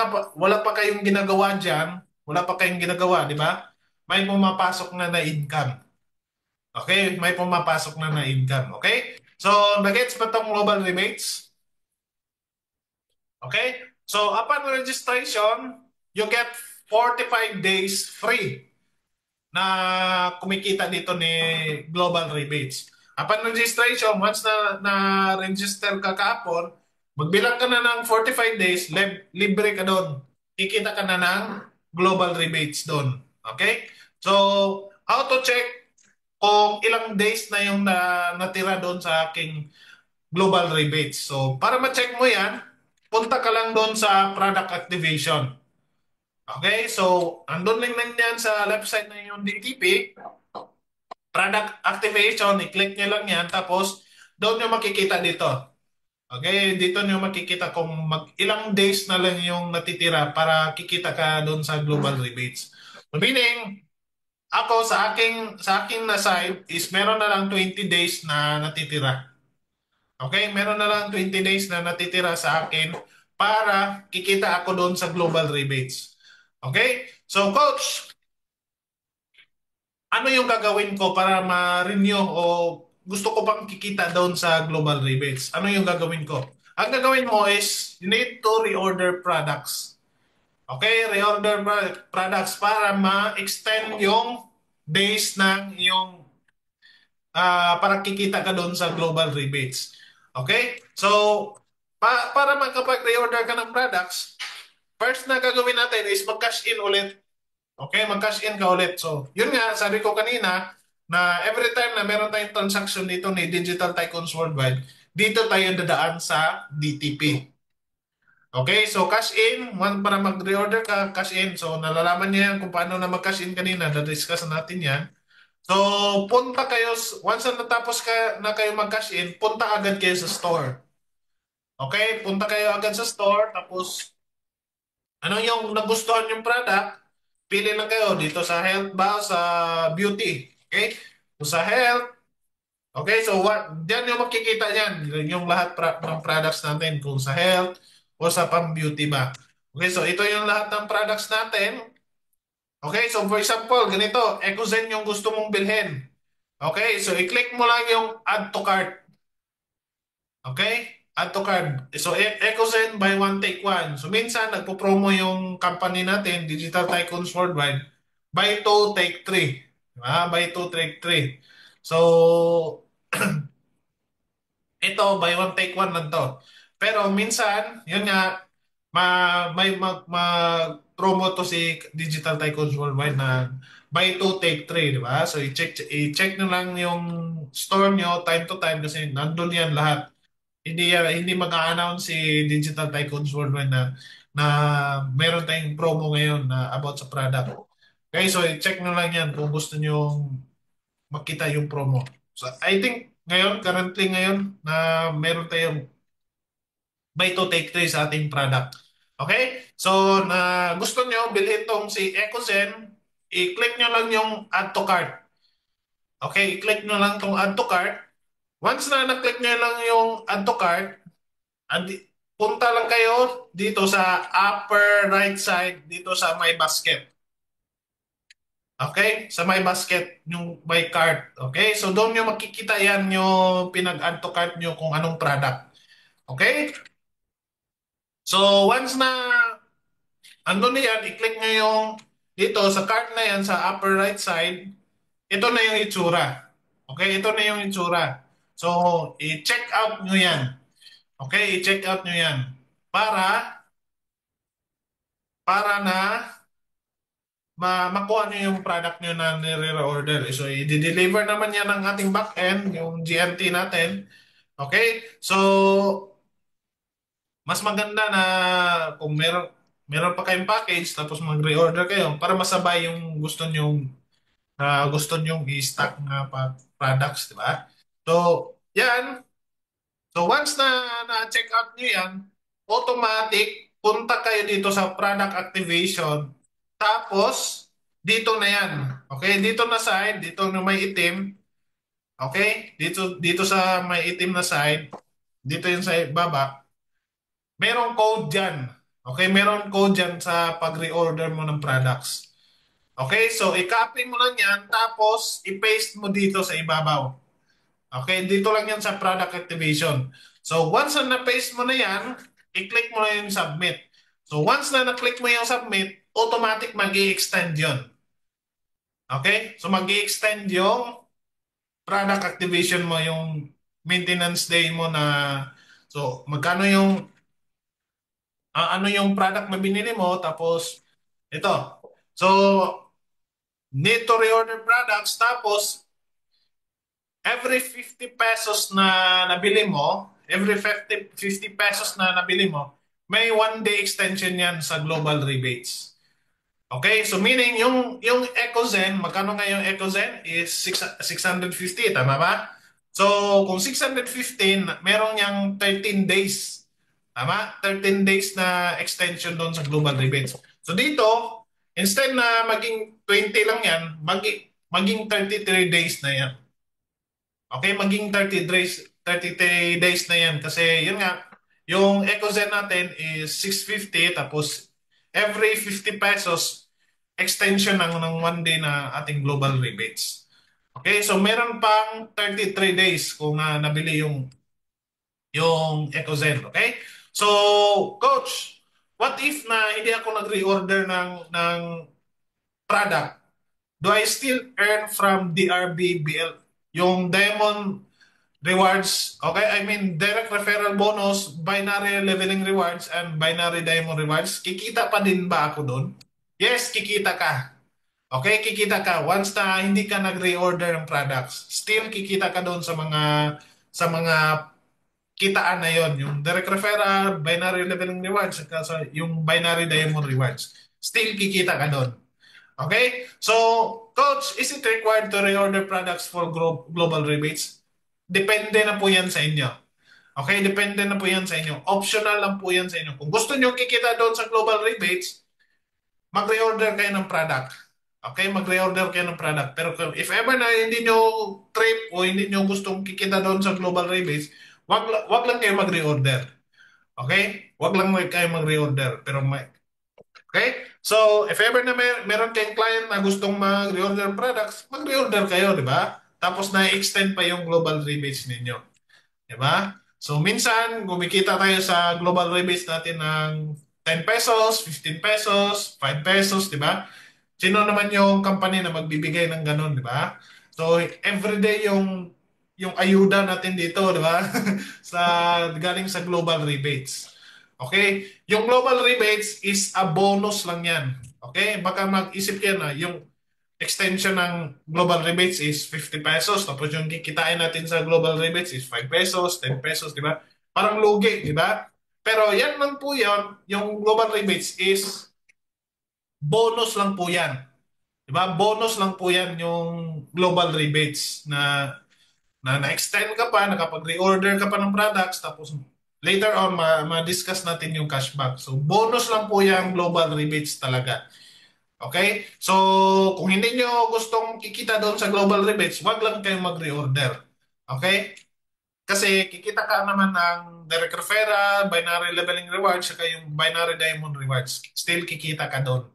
S2: pa kayong ginagawa diyan, wala pa kayong ginagawa, di ba? May pumapasok na na income. Okay, may pumapasok na na income, okay? So, nagets ba tong global rebates? Okay? So, upon registration, you get 45 days free na kumikita dito ni Global Rebates. Upon registration, once na-register ka kahapon, magbilang ka na ng 45 days, libre ka doon. Kikita ka na ng Global Rebates doon. Okay? So, how to check kung ilang days na yung natira doon sa aking global rebates. So, para ma-check mo yan, punta ka lang doon sa product activation. Okay? So, andun lang yan sa left side na yung DTP. Product activation, i-click nyo lang yan. Tapos, doon nyo makikita dito. Okay? Dito nyo makikita kung ilang days na lang yung natitira para kikita ka doon sa global rebates. So, meaning, ako sa aking na side is meron na lang 20 days na natitira. Okay, meron na lang 20 days na natitira sa akin para kikita ako doon sa global rebates. Okay? So, coach, ano yung gagawin ko para ma-renew o gusto ko pang kikita doon sa global rebates? Ano yung gagawin ko? Ang gagawin mo is you need to reorder products. Okay? Reorder products para ma-extend yung days ng yung para kikita ka doon sa global rebates. Okay? So, para makapag-reorder ka ng products, first na gagawin natin is mag-cash in ulit. Okay? Mag-cash in ka ulit. So, yun nga, sabi ko kanina, na every time na meron tayong transaction dito ni Digital Tycoons Worldwide, dito tayo dadaan sa DTP. Okay, so cash in, para mag-reorder ka, cash in. So, nalalaman niya yan kung paano na mag-cash in kanina, na-discuss natin yan. So, punta kayo, once na natapos na kayo mag-cash in, punta agad kayo sa store. Okay? Punta kayo agad sa store, tapos Ano yung nagustuhan yung product, pili lang kayo dito sa health ba o sa beauty. Okay? So sa health, okay, so diyan yung makikita niyan, yung lahat ng products natin kung sa health o sa pang-beauty ba. Okay, so ito yung lahat ng products natin. Okay, so for example, ganito, Ecozen yung gusto mong bilhin. Okay, so i-click mo lang yung add to cart. Okay? Add to cart. So Ecozen buy one take one. So minsan nagpo-promo yung company natin, Digital Tycoons Worldwide. Buy two take three. Diba? Buy two take three. So ito, buy one take one lang to. Pero minsan, yun nga, may promo to si Digital Tycoons Worldwide na buy two take three, di ba? So i-check nyo lang yung store nyo time to time kasi nandun yan lahat. Hindi mag-a-announce si Digital Tycoons Worldwide na meron tayong promo ngayon na about sa product. Okay, so i-check nyo lang yan kung gusto nyo makita yung promo. So I think ngayon, currently ngayon, na meron tayong buy to take three sa ating product. Okay? So, na gusto nyo bilhin tong si Ecozen, i-click nyo lang yung add to cart. Okay? I-click nyo lang tong add to cart. Once na na-click nyo lang yung add to cart, punta lang kayo dito sa upper right side, dito sa my basket. Okay? Sa my basket, yung my cart. Okay? So, doon nyo makikita yan yung pinag-add to cart nyo kung anong product. Okay? So, once na ando na yan, i-click nyo yung dito sa cart na yan sa upper right side, ito na yung itsura. Okay? Ito na yung itsura. So, i-check out nyo yan. Okay? I-check out nyo yan. Para, para na makuha nyo yung product nyo na nire-order. So, i-deliver naman yan ng ating back-end, yung GNT natin. Okay? So, mas maganda na kung meron pa kayong package tapos mag-reorder kayo para masabay yung gusto nyong i-stock nga products, di ba? So, yan. So, once na-check out nyo yan, automatic, punta kayo dito sa product activation. Tapos, dito na yan. Okay? Dito na side, dito na may itim. Okay? Dito sa may itim na side, dito yung sa baba, merong code dyan. Okay? Merong code dyan sa pag-reorder mo ng products. Okay? So, i-copy mo lang yan, tapos i-paste mo dito sa ibabaw. Okay? Dito lang yan sa product activation. So, once na na-paste mo na yan, i-click mo na yung submit. So, once na na-click mo yung submit, automatic mag-i-extend yun. Okay? So, mag-i-extend yung product activation mo, yung maintenance day mo na so magkano yung ano yung product na binili mo tapos ito. So, need to reorder products tapos every 50 pesos na nabili mo, every 50 pesos na nabili mo, may 1 day extension yan sa global rebates. Okay, so meaning yung Ecozen, magkano nga yung Ecozen is 650, tama ba? So kung 615, meron yang 13 days. Tama? 13 days na extension doon sa global rebates. So dito, instead na maging 20 lang yan, maging 33 days na yan. Okay, maging 30 days na yan kasi yun nga, yung Ecozen natin is 650 tapos every 50 pesos extension ng 1 day na ating global rebates. Okay, so meron pang 33 days kung nabili yung Ecozen, okay? So, coach, what if na hindi ako nag-reorder ng product? Do I still earn from DRBBL? Yung Diamond rewards, okay? I mean, direct referral bonus, binary leveling rewards, and binary diamond rewards. Kikita pa din ba ako doon? Yes, kikita ka. Okay, kikita ka. Once na hindi ka nag-reorder ng products, still kikita ka doon sa mga kitaan na yon, yung direct referral, binary leveling rewards, at yung binary diamond rewards. Still kikita ka doon. Okay? So, coach, is it required to reorder products for global rebates? Depende na po yan sa inyo. Okay, depende na po yan sa inyo. Optional lang po yan sa inyo. Kung gusto nyo kikita doon sa global rebates, mag-reorder kayo ng product. Okay, mag-reorder kayo ng product. Pero if ever na hindi nyo trip o hindi nyo gustong kikita doon sa global rebates, wag lang kayo mag-reorder. Okay? Wag lang kayo mag-reorder. Pero may, okay? So, if ever na meron kayong client na gustong mag-reorder products, mag-reorder kayo, di ba? Tapos na-extend pa yung global rebates ninyo. Di ba? So, minsan, kumikita tayo sa global rebates natin ng 10 pesos, 15 pesos, 5 pesos, di ba? Sino naman yung company na magbibigay ng ganun, di ba? So, everyday yung ayuda natin dito, di ba? sa galing sa global rebates. Okay? Yung global rebates is a bonus lang yan. Okay? Baka mag-isip yan na yung extension ng global rebates is 50 pesos. Tapos yung kikitain natin sa global rebates is 5 pesos, 10 pesos, di ba? Parang lugi, di ba? Pero yan lang po yan. Yung global rebates is bonus lang po yan. Di ba? Bonus lang po yan yung global rebates na extend ka pa, nakapag-reorder ka pa ng products, tapos later on, ma-discuss natin yung cashback. So, bonus lang po yung global rebates talaga. Okay? So, kung hindi nyo gustong kikita doon sa global rebates, wag lang kayong mag-reorder. Okay? Kasi kikita ka naman ng direct referral, binary leveling rewards, saka yung binary diamond rewards. Still kikita ka doon.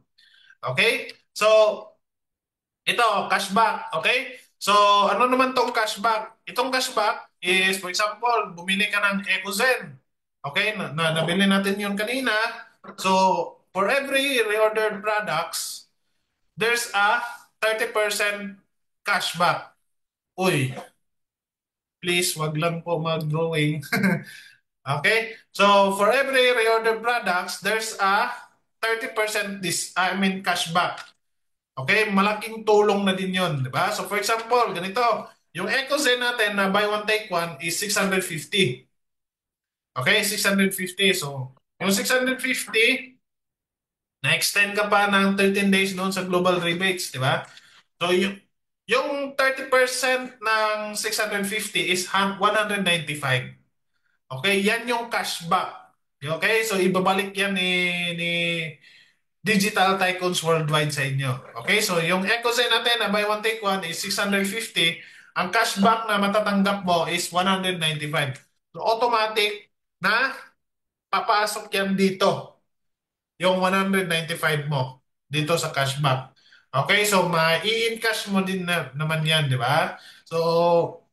S2: Okay? So, ito, cashback. Okay? So, ano naman tong cashback? Itong cashback is, for example, bumili ka ng EcoZen. Okay? Nabili natin yun kanina. So, for every reordered products, there's a 30% cashback. Uy, please, wag lang po mag-drawing. Okay? So, for every reordered products, there's a 30% cashback. Okay? Malaking tulong na din yun, di ba? So, for example, ganito, yung EcoZen natin na buy one take one is 650. Okay? 650. So, yung 650, na-extend ka pa ng 13 days noon sa global rebates, di ba? So, yung 30% ng 650 is 195. Okay, yan yung cashback. Okay, so ibabalik yan ni Digital Tycoons Worldwide sa inyo. Okay, so yung EcoZen natin na buy one take one is 650. Ang cashback na matatanggap mo is 195. So automatic na papasok yan dito. Yung 195 mo dito sa cashback. Okay, so mai-encash mo din naman yan, di ba? So,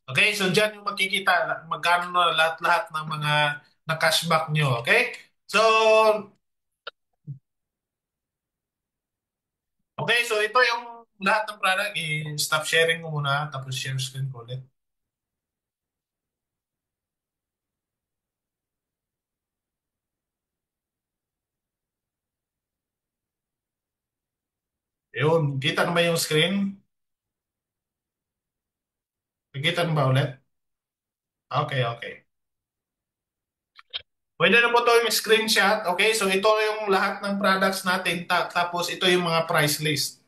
S2: okay, so dyan yung makikita magkano na lahat-lahat ng mga na-cashback nyo. Okay? So, okay, so ito yung lahat ng product. I-stop sharing ko muna tapos share screen ko ulit. Yun, kita na ba yung screen? Nakita na ba ulit? Okay, okay. Pwede na po ito yung screenshot. Okay, so ito yung lahat ng products natin. Tapos ito yung mga price list.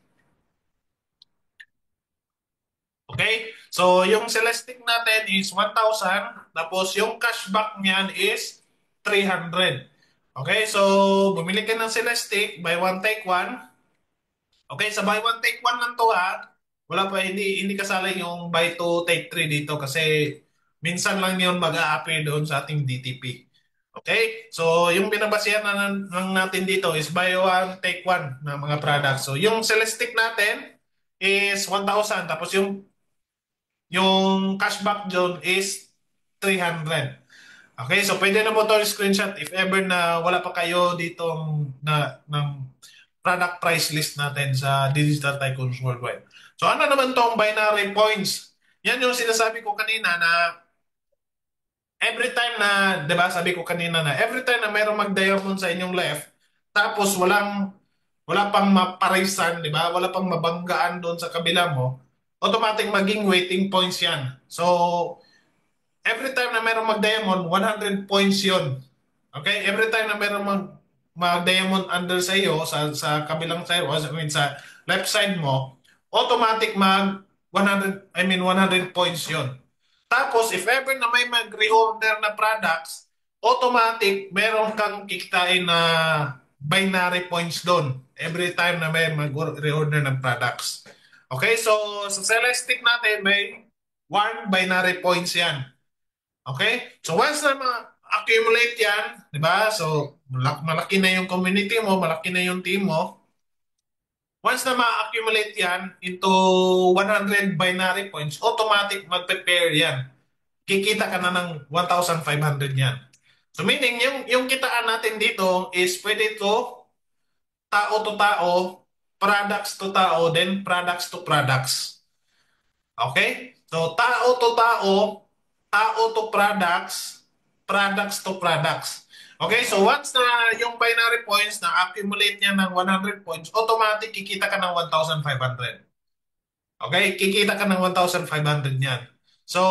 S2: Okay? So, yung Celestic natin is 1,000. Tapos, yung cashback niyan is 300. Okay? So, bumili ka ng Celestic, buy one, take one. Okay? Sa buy one, take one lang to ha. Wala pa, hindi kasali yung buy two, take three dito kasi minsan lang yun mag-a-appear doon sa ating DTP. Okay? So, yung binabasihan lang natin dito is buy one, take one na mga products. So, yung Celestic natin is 1,000. Tapos yung cashback dyan is 300. Okay, so pwede na mo ito screenshot if ever na wala pa kayo dito ng product price list natin sa Digital Tycoons Worldwide. So ano naman tong binary points? Yan yung sinasabi ko kanina na every time na, 'di ba, sabi ko kanina na every time na mayroong mag-diamond sa inyong left, tapos wala pang maparisan, 'di ba? Wala pang mabanggaan doon sa kabila mo, automatic maging waiting points 'yan. So, every time na mayroong mag-diamond, 100 points 'yon. Okay? Every time na mayroong mag-diamond under sa iyo sa kabilang side, I mean sa left side mo, automatic mag 100 points 'yon. Tapos, if ever na may mag-reorder na products, automatic, meron kang kikitain na binary points doon every time na may mag-reorder ng products. Okay, so sa Celestic natin, may 1 binary points yan. Okay? So once na ma-accumulate yan, di ba? So malaki na yung community mo, malaki na yung team mo. Once na ma-accumulate yan into 100 binary points, automatic mag-prepare yan. Kikita ka na ng 1,500 yan. So meaning, yung kitaan natin dito is pwede to tao, products to tao, then products to products. Okay? So tao to products, products to products. Okay, so once na yung binary points na accumulate niya ng 100 points, automatic kikita ka ng 1,500. Okay, kikita ka ng 1,500 niyan. So,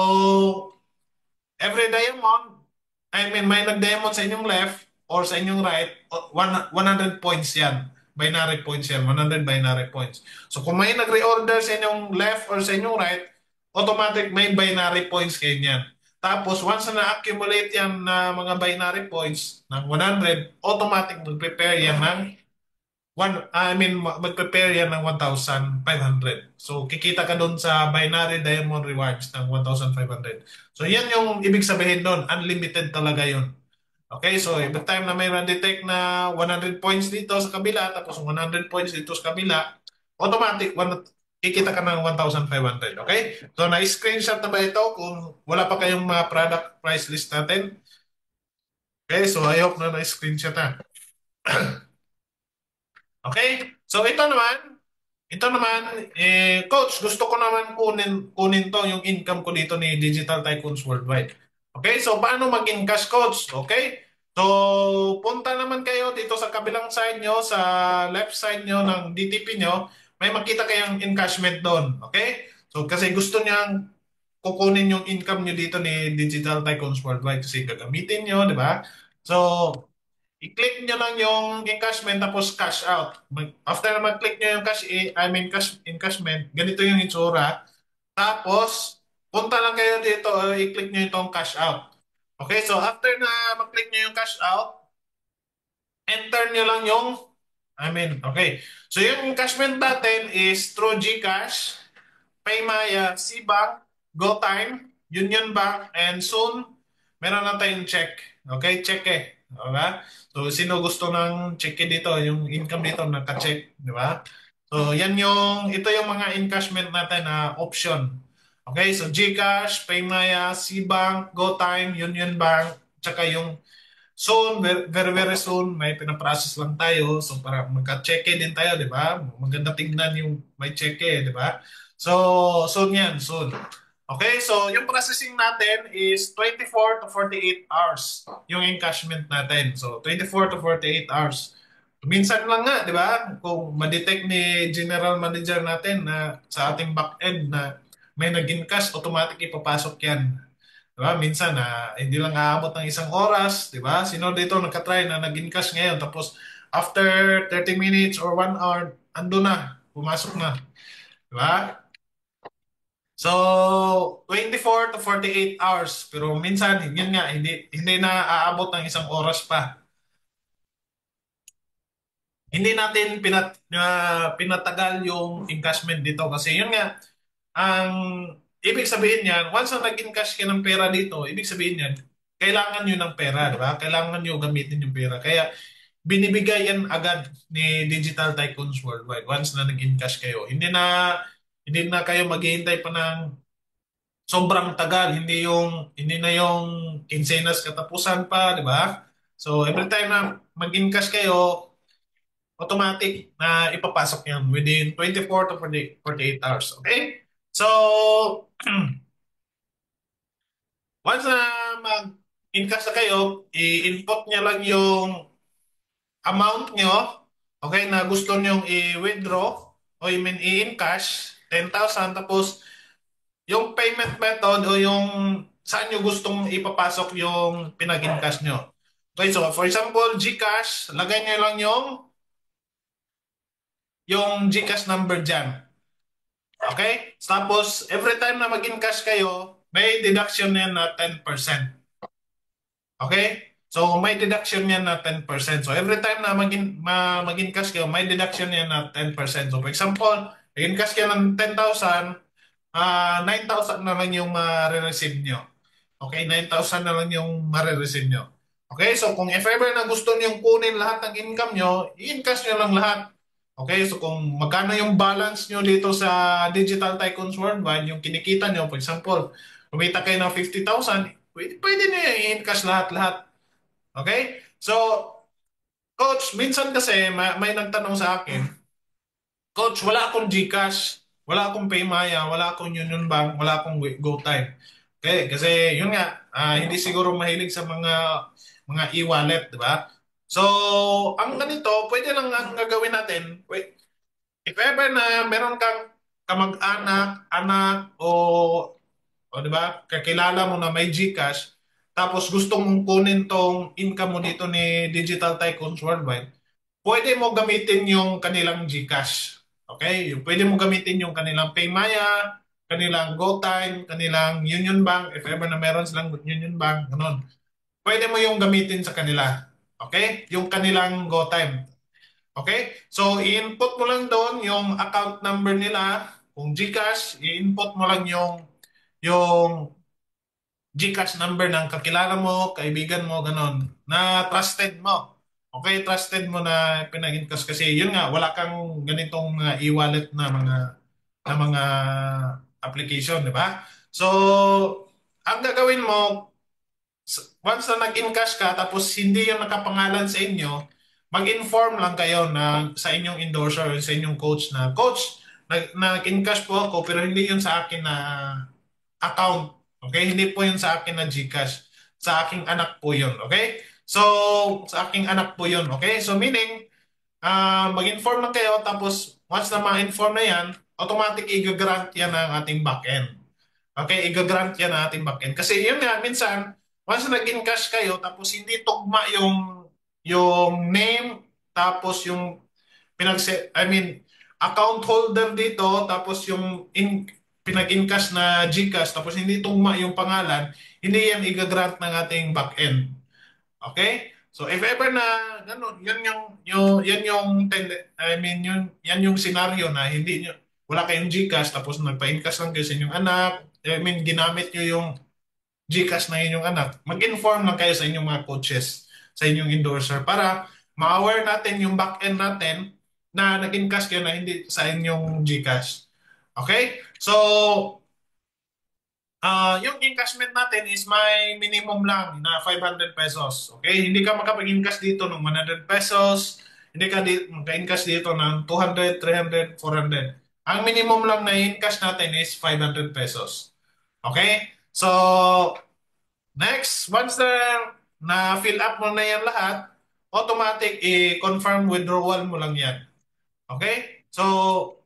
S2: every diamond, I mean, may nag-diamond sa inyong left or sa inyong right, 100 points yan. Binary points yan, 100 binary points. So, kung may nag-reorder sa inyong left or sa inyong right, automatic may binary points kayo niyan. Tapos, once na na-accumulate yan na mga binary points ng 100, automatic mag-prepare yan ng mag-prepare yan ng 1,500. So, kikita ka doon sa binary diamond rewards ng 1,500. So, yan yung ibig sabihin doon. Unlimited talaga yun. Okay, so every time na may detect na 100 points dito sa kabila, tapos 100 points dito sa kabila, automatic, kikita ka ng 1,500. Okay? So, na-screenshot na ba ito kung wala pa kayong mga product price list natin? Okay, so I hope na na-screenshot na. Okay? So ito naman, coach, gusto ko naman kunin to yung income ko dito ni Digital Tycoons Worldwide. Okay? So paano maging cash, coach? Okay? So punta naman kayo dito sa kabilang side nyo, sa left side nyo ng DTP nyo, may makita kayong encashment doon. Okay? So kasi gusto niyang kukunin yung income nyo dito ni Digital Tycoons Worldwide kasi gagamitin nyo, di ba? So, i-click nyo lang yung encashment tapos cash out. After na mag-click nyo yung cash encashment, ganito yung itsura. Tapos, punta lang kayo dito, i-click nyo itong cash out. Okay, so after na mag-click nyo yung cash out, enter nyo lang yung, okay. So yung encashment natin is through GCash, Paymaya, Cbank, GoTime, Union Bank, and soon, meron na tayong check. Okay, check eh. Okay? So, sino gusto ng check dito, yung income dito, naka-check, di ba? So, ito yung mga encashment natin na option. Okay, so GCash, Paymaya, Cbank, GoTime, Union Bank, tsaka yung soon, very, very soon, may pinaprocess lang tayo. So, para magka-check din tayo, di ba? Maganda tingnan yung may check di ba? So, soon yan, soon. Okay, so yung processing natin is 24 to 48 hours yung encashment natin. So, 24 to 48 hours. Minsan lang nga, di ba? Kung ma-detect ni General Manager natin na sa ating back-end na may nag-encash, automatic ipapasok yan. Diba? Minsan hindi lang aabot ng isang oras, di ba? Sino dito nagka-try na nag-encash ngayon tapos after 30 minutes or 1 hour, ando na, pumasok na. Di ba? So, 24 to 48 hours. Pero minsan, yun nga, hindi na aabot ng isang oras pa. Hindi natin pinatagal yung encashment dito kasi yun nga, ang ibig sabihin niyan, once na nag-encash ka ng pera dito, ibig sabihin niyan, kailangan nyo ng pera, di ba? Kailangan nyo gamitin yung pera. Kaya binibigay yan agad ni Digital Tycoons Worldwide once na nag-encash kayo. Hindi na kayo maghihintay pa ng sobrang tagal, hindi na yung quincenas katapusan pa, di ba? So every time na mag-encash kayo, automatic na ipapasok yan within 24 to 48 hours. Okay? So, once na mag-encash na kayo, i-input niya lang yung amount nyo, okay, na gusto nyo i-withdraw o i-encash, 10,000, tapos yung payment method o yung saan nyo gustong ipapasok yung pinag-encash nyo. Okay, so for example, GCash, lagay nyo lang yung GCash number dyan. Okay? Tapos, every time na mag-encash kayo, may deduction yan na 10%. Okay? So, may deduction yan na 10%. So, every time na mag-encash kayo, may deduction yan na 10%. So, for example, mag-encash kayo ng 10,000, 9,000 na lang yung ma-receive nyo. Okay? 9,000 na lang yung ma-receive nyo. Okay? So, kung if ever na gusto nyo kunin lahat ng income nyo, i-encash nyo lang lahat. Okay? So, kung magkano yung balance nyo dito sa Digital Tycoons Worldwide, yung kinikita nyo, for example, kumita kayo ng 50,000, pwede nyo i-encash lahat-lahat. Okay? So, Coach, minsan kasi may nagtanong sa akin, Coach, wala akong GCash, wala akong Paymaya, wala akong Union Bank, wala akong GoTyme. Okay, kasi yun nga, hindi siguro mahilig sa mga e-wallet, di ba? So, ang ganito, pwede lang ang gagawin natin, if ever na meron kang kamag-anak, anak, o di ba, kakilala mo na may GCash, tapos gusto mong kunin tong income mo dito ni Digital Tycoons Worldwide, pwede mo gamitin yung kanilang GCash. Okay? Pwede mo gamitin yung kanilang Paymaya, kanilang GoTyme, kanilang Union Bank, if ever na meron silang Union Bank, ganun. Pwede mo yung gamitin sa kanila. Okay? Yung kanilang GoTyme. Okay? So, i-input mo lang doon yung account number nila. Kung GCash, i-input mo lang yung GCash number ng kakilala mo, kaibigan mo, ganon, na trusted mo. Okay, trusted mo na pinag-encash kasi yun nga, wala kang ganitong e-wallet na mga application, di ba? So, ang gagawin mo, once na nag-encash ka tapos hindi yung nakapangalan sa inyo, mag-inform lang kayo na sa inyong endorser or sa inyong coach na, Coach, nag-encash po ako pero hindi yun sa akin na account. Okay? Hindi po yun sa akin na GCash. Sa aking anak po yun. Okay? So, sa aking anak po yun. Okay? So, meaning, mag-inform lang kayo tapos once na ma-inform na yan, automatic i-grant yan ng ating backend. Okay? I-grant yan ng ating backend. Kasi yun nga, minsan, once na nag-encash kayo tapos hindi tugma yung name tapos yung I mean, account holder dito, tapos yung pinag-encash na GCash, tapos hindi tugma yung pangalan, hindi yan i-grant ng ating back-end. Okay? So if ever na ganun, I mean yan yung scenario na hindi nyo, wala kayong GCash tapos nagpa-encash lang kayo sa inyong anak, I mean ginamit nyo yung GCash na inyong anak, mag-inform lang kayo sa inyong mga coaches, sa inyong endorser para ma-aware natin yung back-end natin na nag-encash kayo na hindi sa inyong GCash. Okay? So, yung encashment natin is may minimum lang na 500 pesos. Okay? Hindi ka makapag-encash dito ng 100 pesos, hindi ka maka-encash dito ng 200, 300, 400. Ang minimum lang na encash natin is 500 pesos. Okay? So, next, once na fill up mo na yan lahat, automatic i-confirm withdrawal mo lang yan. Okay? So,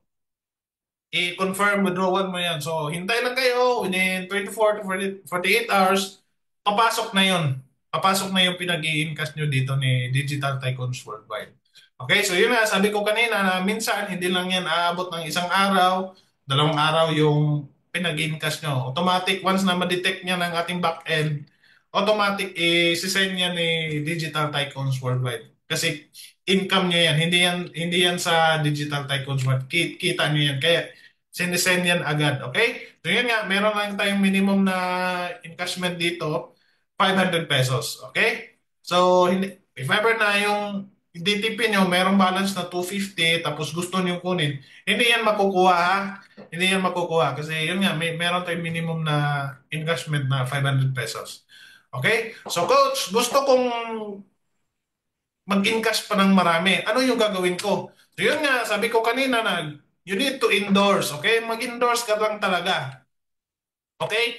S2: i-confirm withdrawal mo yan. So, hintay lang kayo within 24 to 48 hours, papasok na yon. Papasok na yung pinag-i-encash nyo dito ni Digital Tycoons Worldwide. Okay, so yun nga, sabi ko kanina na minsan hindi lang yan aabot ng isang araw, 2 araw yung pinag-i-encash nyo. Automatic, once na ma-detect niya ng ating back-end, automatic i-send niya ni Digital Tycoons Worldwide. Kasi income niya yan, hindi yan sa Digital Tycoons Worldwide. Kita niya yan. Kaya sinesend yan agad. Okay? So yun nga, meron lang tayong minimum na encashment dito, 500 pesos. Okay? So, if ever na yung DTP nyo, merong balance na 250, tapos gusto nyo kunin, hindi yan makukuha ha? Hindi yan makukuha. Kasi yun nga, meron tayong minimum na encashment na 500 pesos. Okay? So, Coach, gusto kong mag-encash pa ng marami. Ano yung gagawin ko? So, yun nga, sabi ko kanina na you need to endorse, okay? Mag-endorse ka lang talaga. Okay?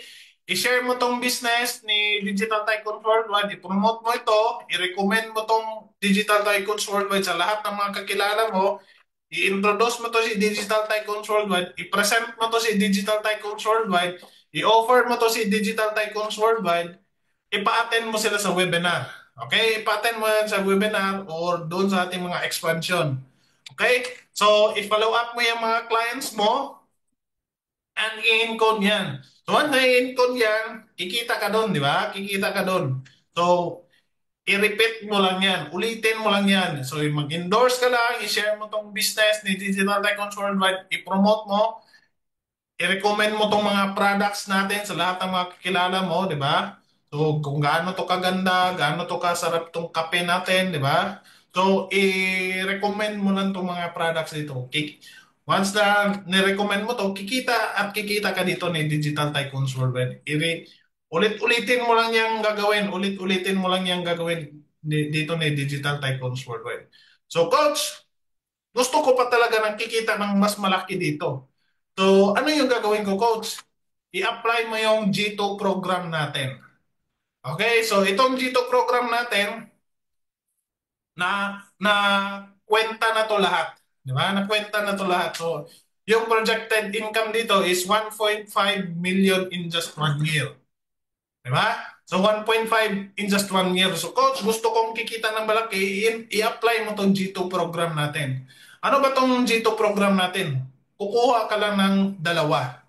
S2: I-share mo tong business ni Digital Tycoons Worldwide, i-promote mo ito, i-recommend mo tong Digital Tycoons Worldwide sa lahat ng mga kakilala mo, i-introduce mo to si Digital Tycoons Worldwide, i-present mo to si Digital Tycoons Worldwide, i-offer mo to si Digital Tycoons Worldwide, ipa-attend mo sila sa webinar. Okay? Ipa-attend mo yan sa webinar or doon sa ating mga expansion. Okay? So, i-follow up mo yung mga clients mo Ang i-encode yan. So, once na-encode yan, kikita ka doon, di ba? Kikita ka doon. So, i-repeat mo lang yan. Ulitin mo lang yan. So, mag-endorse ka lang, i-share mo tong business ni Digital Tycoons Worldwide, i-promote mo, i-recommend mo tong mga products natin sa lahat ng mga kakilala mo, di ba? So, kung gaano to kaganda, gaano to kasarap tong kape natin, di ba? So, i-recommend mo lang tong mga products dito. Once na ni-recommend mo to, kikita at kikita ka dito ni Digital Tycoons Worldwide. Ulit-ulitin mo lang yung gagawin. Ulit-ulitin mo lang yung gagawin dito ni Digital Tycoons Worldwide. So, Coach, gusto ko pa talaga ng kikita ng mas malaki dito. So, ano yung gagawin ko, Coach? I-apply mo yung G2 program natin. Okay, so itong G2 program natin, na kwenta na to lahat. Di ba? Nakwenta na to lahat. So, yung projected income dito is 1.5 million in just 1 year. Di ba? So, 1.5 in just 1 year. So, Coach, gusto kong kikita ng malaki, i-apply mo tong G2 program natin. Ano ba tong G2 program natin? Kukuha ka lang ng dalawa.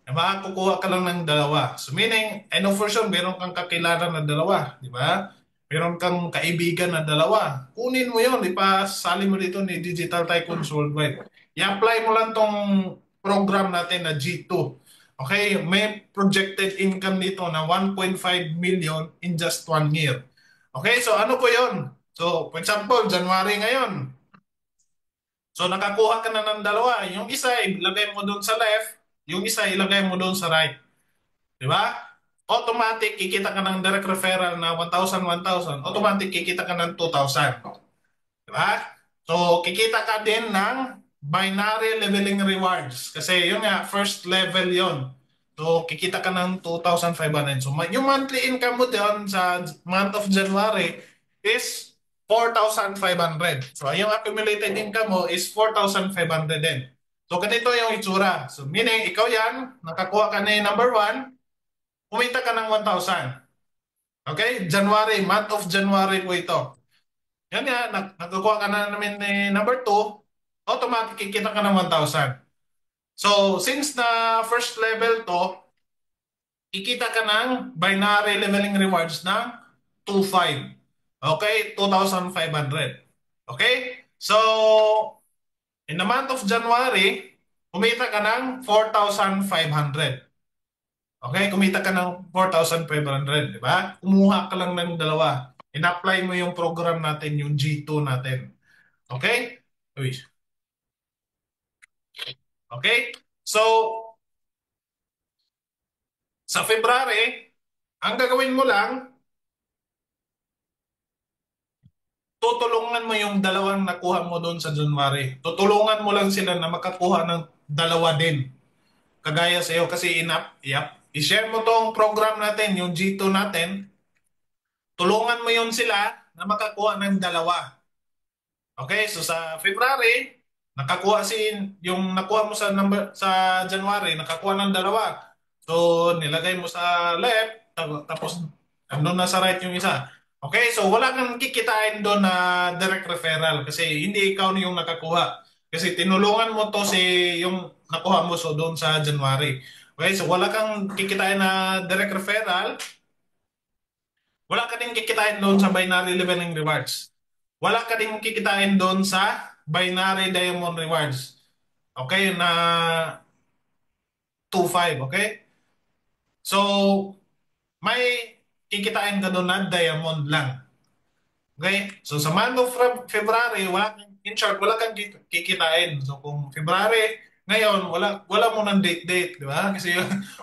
S2: Diba? Kukuha ka lang ng dalawa. So meaning, I know for sure, meron kang kakilala na dalawa. Di ba? Meron kang kaibigan na dalawa. Kunin mo yun. Ipasali mo dito ni Digital Tycoons Worldwide. I-apply mo lang tong program natin na G2. Okay? May projected income dito na 1.5 million in just 1 year. Okay? So ano po yun? So, for example, January ngayon. So nakakuha ka na ng dalawa. Yung isa, ilagay mo doon sa left. Yung isa, ilagay mo doon sa right. Di ba? Automatic, kikita ka ng direct referral na 1,000, 1,000. Automatic, kikita ka ng 2,000. Di ba? So, kikita ka din ng binary leveling rewards. Kasi yun nga, first level yon. So, kikita ka ng 2,500. So, yung monthly income mo doon sa month of January is 4,500. So, yung accumulated income mo is 4,500 din. So, ganito yung itsura. So, meaning, ikaw yan, nakakuha ka na yung number 1, kumita ka ng 1,000. Okay? January, month of January po ito. Yan nga, nagkukuha ka na namin ni number 2, automatic kikita ka ng 1,000. So, since na first level to, kikita ka ng binary leveling rewards ng 2,500. Okay? 2,500. Okay? So, in the month of January, kumita ka ng 4,500. Okay, kumita ka ng 4,500, di ba? Kumuha ka lang ng dalawa. In-apply mo yung program natin, yung G2 natin. Okay? Uy. Okay? So, sa February, ang gagawin mo lang, tutulungan mo yung dalawang nakuha mo doon sa January. Tutulungan mo lang sila na makakuha ng dalawa din. Kagaya sa iyo kasi i-share mo tong program natin, yung G2 natin, tulungan mo yun sila na makakuha ng dalawa. Okay, so sa February, nakakuha yung nakuha mo sa January, nakakuha ng dalawa. So nilagay mo sa left, tapos andun na sa right yung isa. Okay, so wala kang kikitain doon na direct referral kasi hindi ikaw yung nakakuha. Kasi tinulungan mo to yung nakuha mo so doon sa January. Okay, so wala kang kikitain na direct referral, wala ka din kikitain doon sa binary leveling rewards. Wala ka din kikitain doon sa binary diamond rewards. Okay, na 2,500, okay? So, may kikitain ka doon na diamond lang. Okay? So, sa month of February, in short, wala kang kikitain. So, kung February, ngayon, wala mo ng date, di ba? Kasi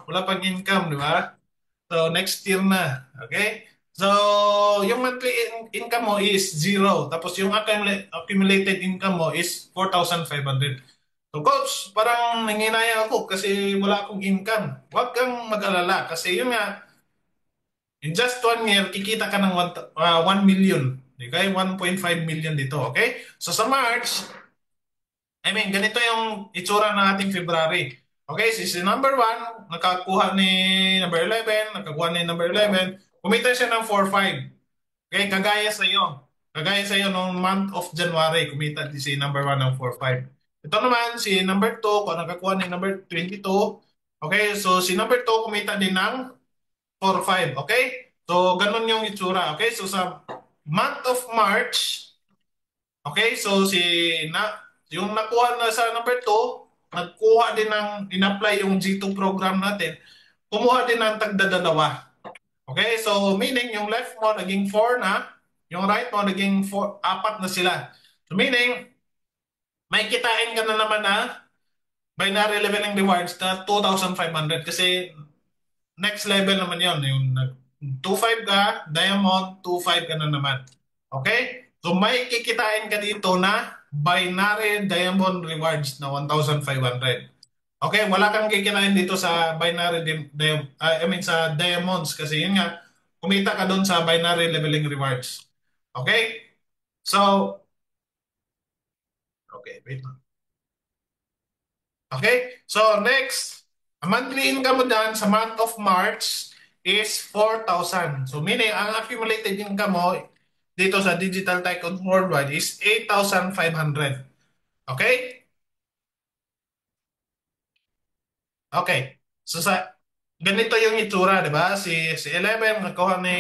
S2: wala pang income, di ba? So, next year na. Okay? So, yung monthly income mo is 0. Tapos yung accumulated income mo is 4,500. So, Coach, parang nanginaya ako kasi wala akong income. Huwag kang mag-alala kasi yun nga, in just 1 year, kikita ka ng 1 million. Okay? 1.5 million dito. Okay? So, sa March, ganito yung itsura ng ating February. Okay, si number 1, nakakuha ni number 11, nakakuha ni number 11, kumita siya ng 4,500. Okay, kagaya sa iyo. Kagaya sa iyo noong month of January, kumita si number 1 ng 4,500. Ito naman, si number 2, kung nakakuha ni number 22. Okay, so si number 2 kumita din ng 4-5. Okay? So, ganun yung itsura. Okay, so sa month of March, okay, so yung nakuha na sa number 2, nagkuha din ng, in-apply yung G2 program natin, kumuha din ng tagdadalawa. Okay, so meaning yung left mo naging 4 na, yung right mo naging 4, 4 na sila. So meaning, may kitain ka na naman na binary leveling rewards na 2,500 kasi next level naman yon yung 2.5 ka, diamond, 2.5 ka na naman. Okay? So may kikitain ka dito na binary diamond rewards na 1,500. Okay, wala kang kikitain dito sa binary I mean sa diamonds kasi yun nga kumita ka doon sa binary leveling rewards. Okay? So, okay, wait. Okay? So next, ang monthly income mo dyan sa month of March is 4,000. So meaning, ang accumulated income mo dito sa Digital Tycoon Worldwide is 8,500. Okay? Okay. So sa ganito yung itsura, di ba? Si 11 nagkuha ni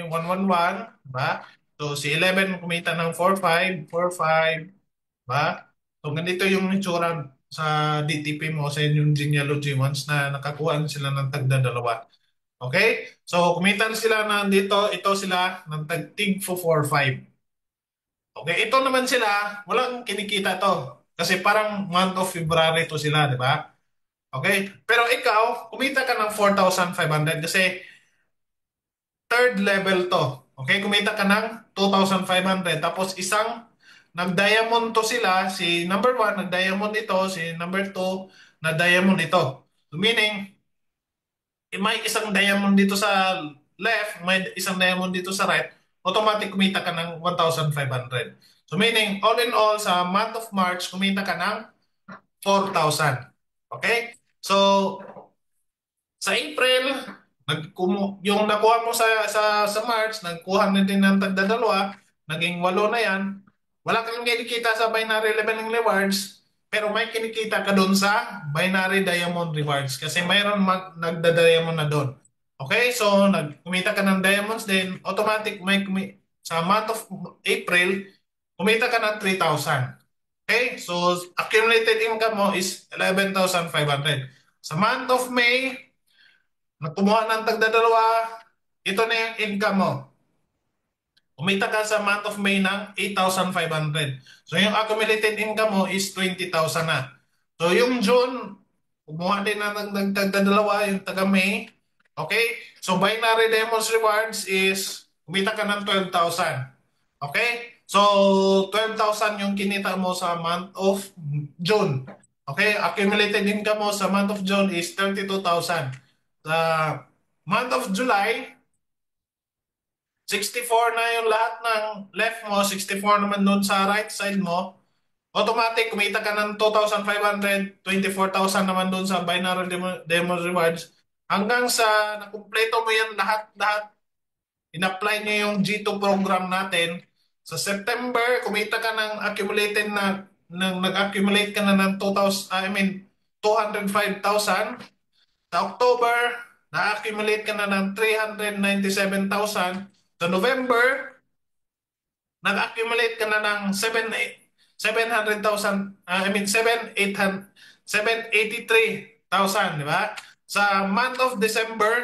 S2: 111, di ba? So si 11 kumita ng 4,500, 4,500, di ba? So ganito yung itsura sa DTP mo sa inyong genealogy once na nakakuha na sila ng tagdadalawa. Okay? So kumita na sila ng dito, ito sila ng tag-tig 4,500. Okay, ito naman sila, walang kinikita to. Kasi parang month of February to sila, di ba? Okay? Pero ikaw, kumita ka ng 4,500 kasi third level to. Okay? Kumita ka ng 2,500. Tapos isang nag-diamond to sila. Si number 1, nag-diamond ito. Si number 2, na-diamond ito. So meaning, may isang diamond dito sa left, may isang diamond dito sa right, automatic kumita ka ng 1,500. So meaning, all in all, sa month of March, kumita ka ng 4,000. Okay? So, sa April, yung nakuha mo sa March, nagkuha na din ng tagdadalawa, naging 8 na yan. Wala kang kinikita sa binary leveling rewards, pero may kinikita ka doon sa binary diamond rewards kasi mayroon nagda-diamond na doon. Okay, so kumita ka ng diamonds din, automatic sa month of April, kumita ka ng 3,000. Okay, so accumulated income mo is 11,500. Sa month of May, kumuha ng tagdadalawa, ito na yung income mo. Kumita ka sa month of May ng 8,500. So yung accumulated income mo is 20,000 na. So yung June, kumuha din na ng tagdadalawa yung taga May. Okay? So binary demos rewards is kumita ka ng 12,000. Okay? So 12,000 yung kinita mo sa month of June. Okay? Accumulated income mo sa month of June is 32,000. Sa month of July, 64 na yung lahat ng left mo, 64 naman doon sa right side mo. Automatic, kumita ka ng 2,500, 24,000 naman doon sa binary demo rewards. Hanggang sa nakumpleto mo yan lahat-lahat, in-apply nyo yung G2 program natin. Sa September, kumita ka ng accumulated nag-accumulate ka na ng 2,000, I mean, 205,000. Sa October, na-accumulate ka na ng 397,000. Sa November, nag-accumulate ka na ng 700,000, I mean 783,000, di ba? Sa month of December,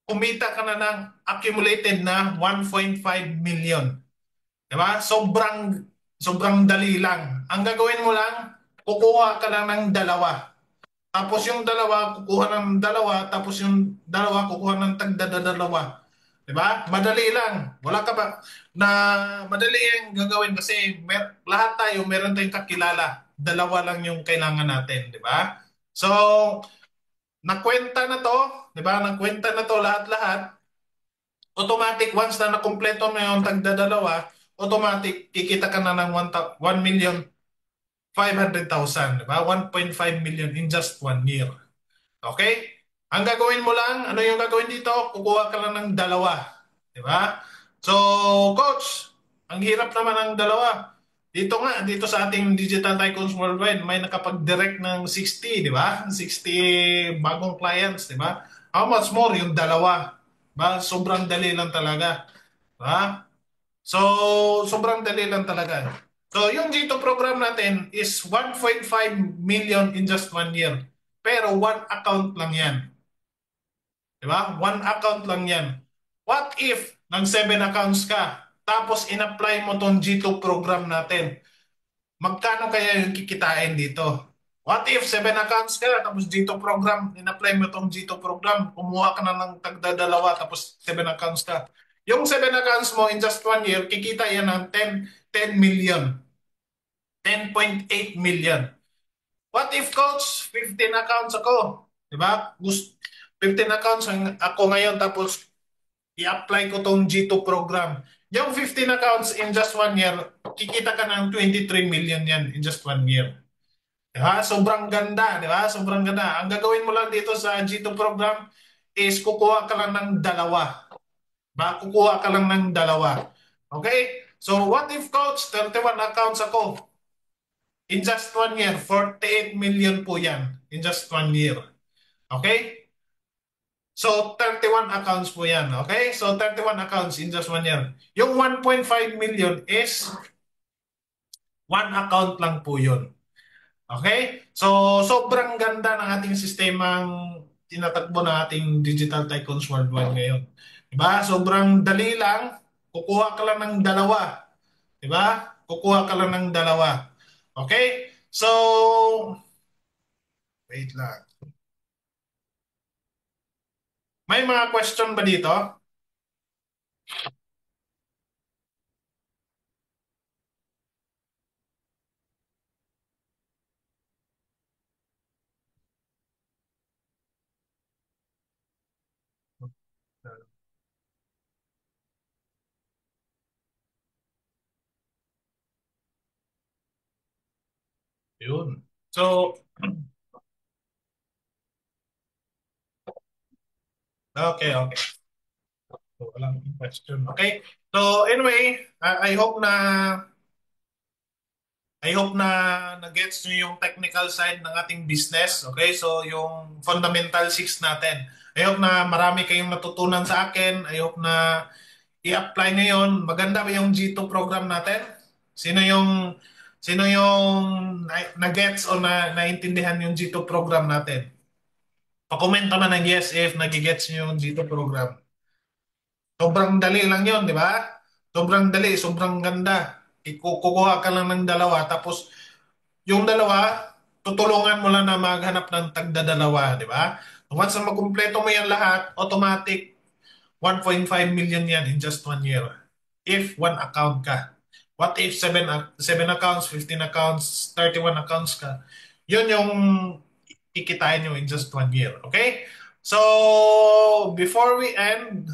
S2: kumita ka na ng accumulated na 1.5 million. Di ba? Sobrang dali lang. Ang gagawin mo lang, kukuha ka lang ng dalawa. Tapos yung dalawa, kukuha ng dalawa. Tapos yung dalawa, kukuha ng tagdadalawa. Diba? Madali lang. Wala ka ba na madali yung gagawin kasi lahat tayo meron tayong kakilala. Dalawa lang yung kailangan natin, di ba? So, nakwenta na to, di ba? Nakwenta na to lahat-lahat. Automatic once na nakumpleto mo yung tagdadalawa, automatic kikita ka na ng 1,500,000, di ba? 1.5 million in just 1 year. Okay? Ang gagawin mo lang, ano yung gagawin dito? Kukuha ka lang ng dalawa. Di ba? So, coach, ang hirap naman ng dalawa. Dito nga, dito sa ating Digital Tycoons Worldwide, may nakapag-direct ng 60, di ba? 60 bagong clients, di ba? How much more yung dalawa? Ba, sobrang dali lang talaga. Ba? So, sobrang dali lang talaga. So, yung G2 program natin is 1.5 million in just 1 year. Pero one account lang yan. Di ba? One account lang yan. What if nang 7 accounts ka, tapos in-apply mo tong G2 program natin? Magkano kaya yung kikitain dito? What if 7 accounts ka, tapos G2 program, in-apply mo tong G2 program, kumuha ka na ng tagda-dalawa, tapos 7 accounts ka. Yung 7 accounts mo in just 1 year, kikita yan ng 10 million, 10.8 million. What if coach, 15 accounts ako? Diba? 15 accounts ako ngayon, tapos i-apply ko tong G2 program. Yung 15 accounts in just 1 year, kikita ka ng 23 million yan in just 1 year. Diba? Sobrang ganda, di ba? Sobrang ganda. Ang gagawin mo lang dito sa G2 program is kukuha ka lang ng dalawa. Ba? Kukuha ka lang ng dalawa. Okay? So what if coach, 31 accounts ako. In just 1 year, 48 million po yan. In just 1 year. Okay? So 31 accounts po yan. Okay? So 31 accounts in just 1 year. Yung 1.5 million is one account lang po yun. Okay? So, sobrang ganda ng ating sistemang tinatakbo ng ating Digital Tycoons Worldwide ngayon. Diba? Sobrang dali lang. Kukuha ka lang ng dalawa. Diba? Kukuha ka lang ng dalawa. Okay? So, wait lang. May mga question ba dito? Yun. So, okay, okay. So, walang question. Okay? So, anyway, I hope na na-gets nyo yung technical side ng ating business. Okay? So, yung fundamental 6 natin. I hope na marami kayong natutunan sa akin. I hope na i-apply nyo yun. Maganda ba yung G2 program natin? Sino yung na-gets o naintindihan yung G2 program natin? Pa-comment naman ng yes if nag-gets nyo yung G2 program. Sobrang dali lang yun, di ba? Sobrang dali, sobrang ganda. Kukuha ka lang ng dalawa, tapos yung dalawa, tutulungan mo lang na maghanap ng tagdadalawa, di ba? Once na makumpleto mo yan lahat, automatic 1.5 million yan in just 1 year. If one account ka. What if 7 accounts, 15 accounts, 31 accounts ka? Yun yung kikitain nyo in just 1 year. Okay? So, before we end,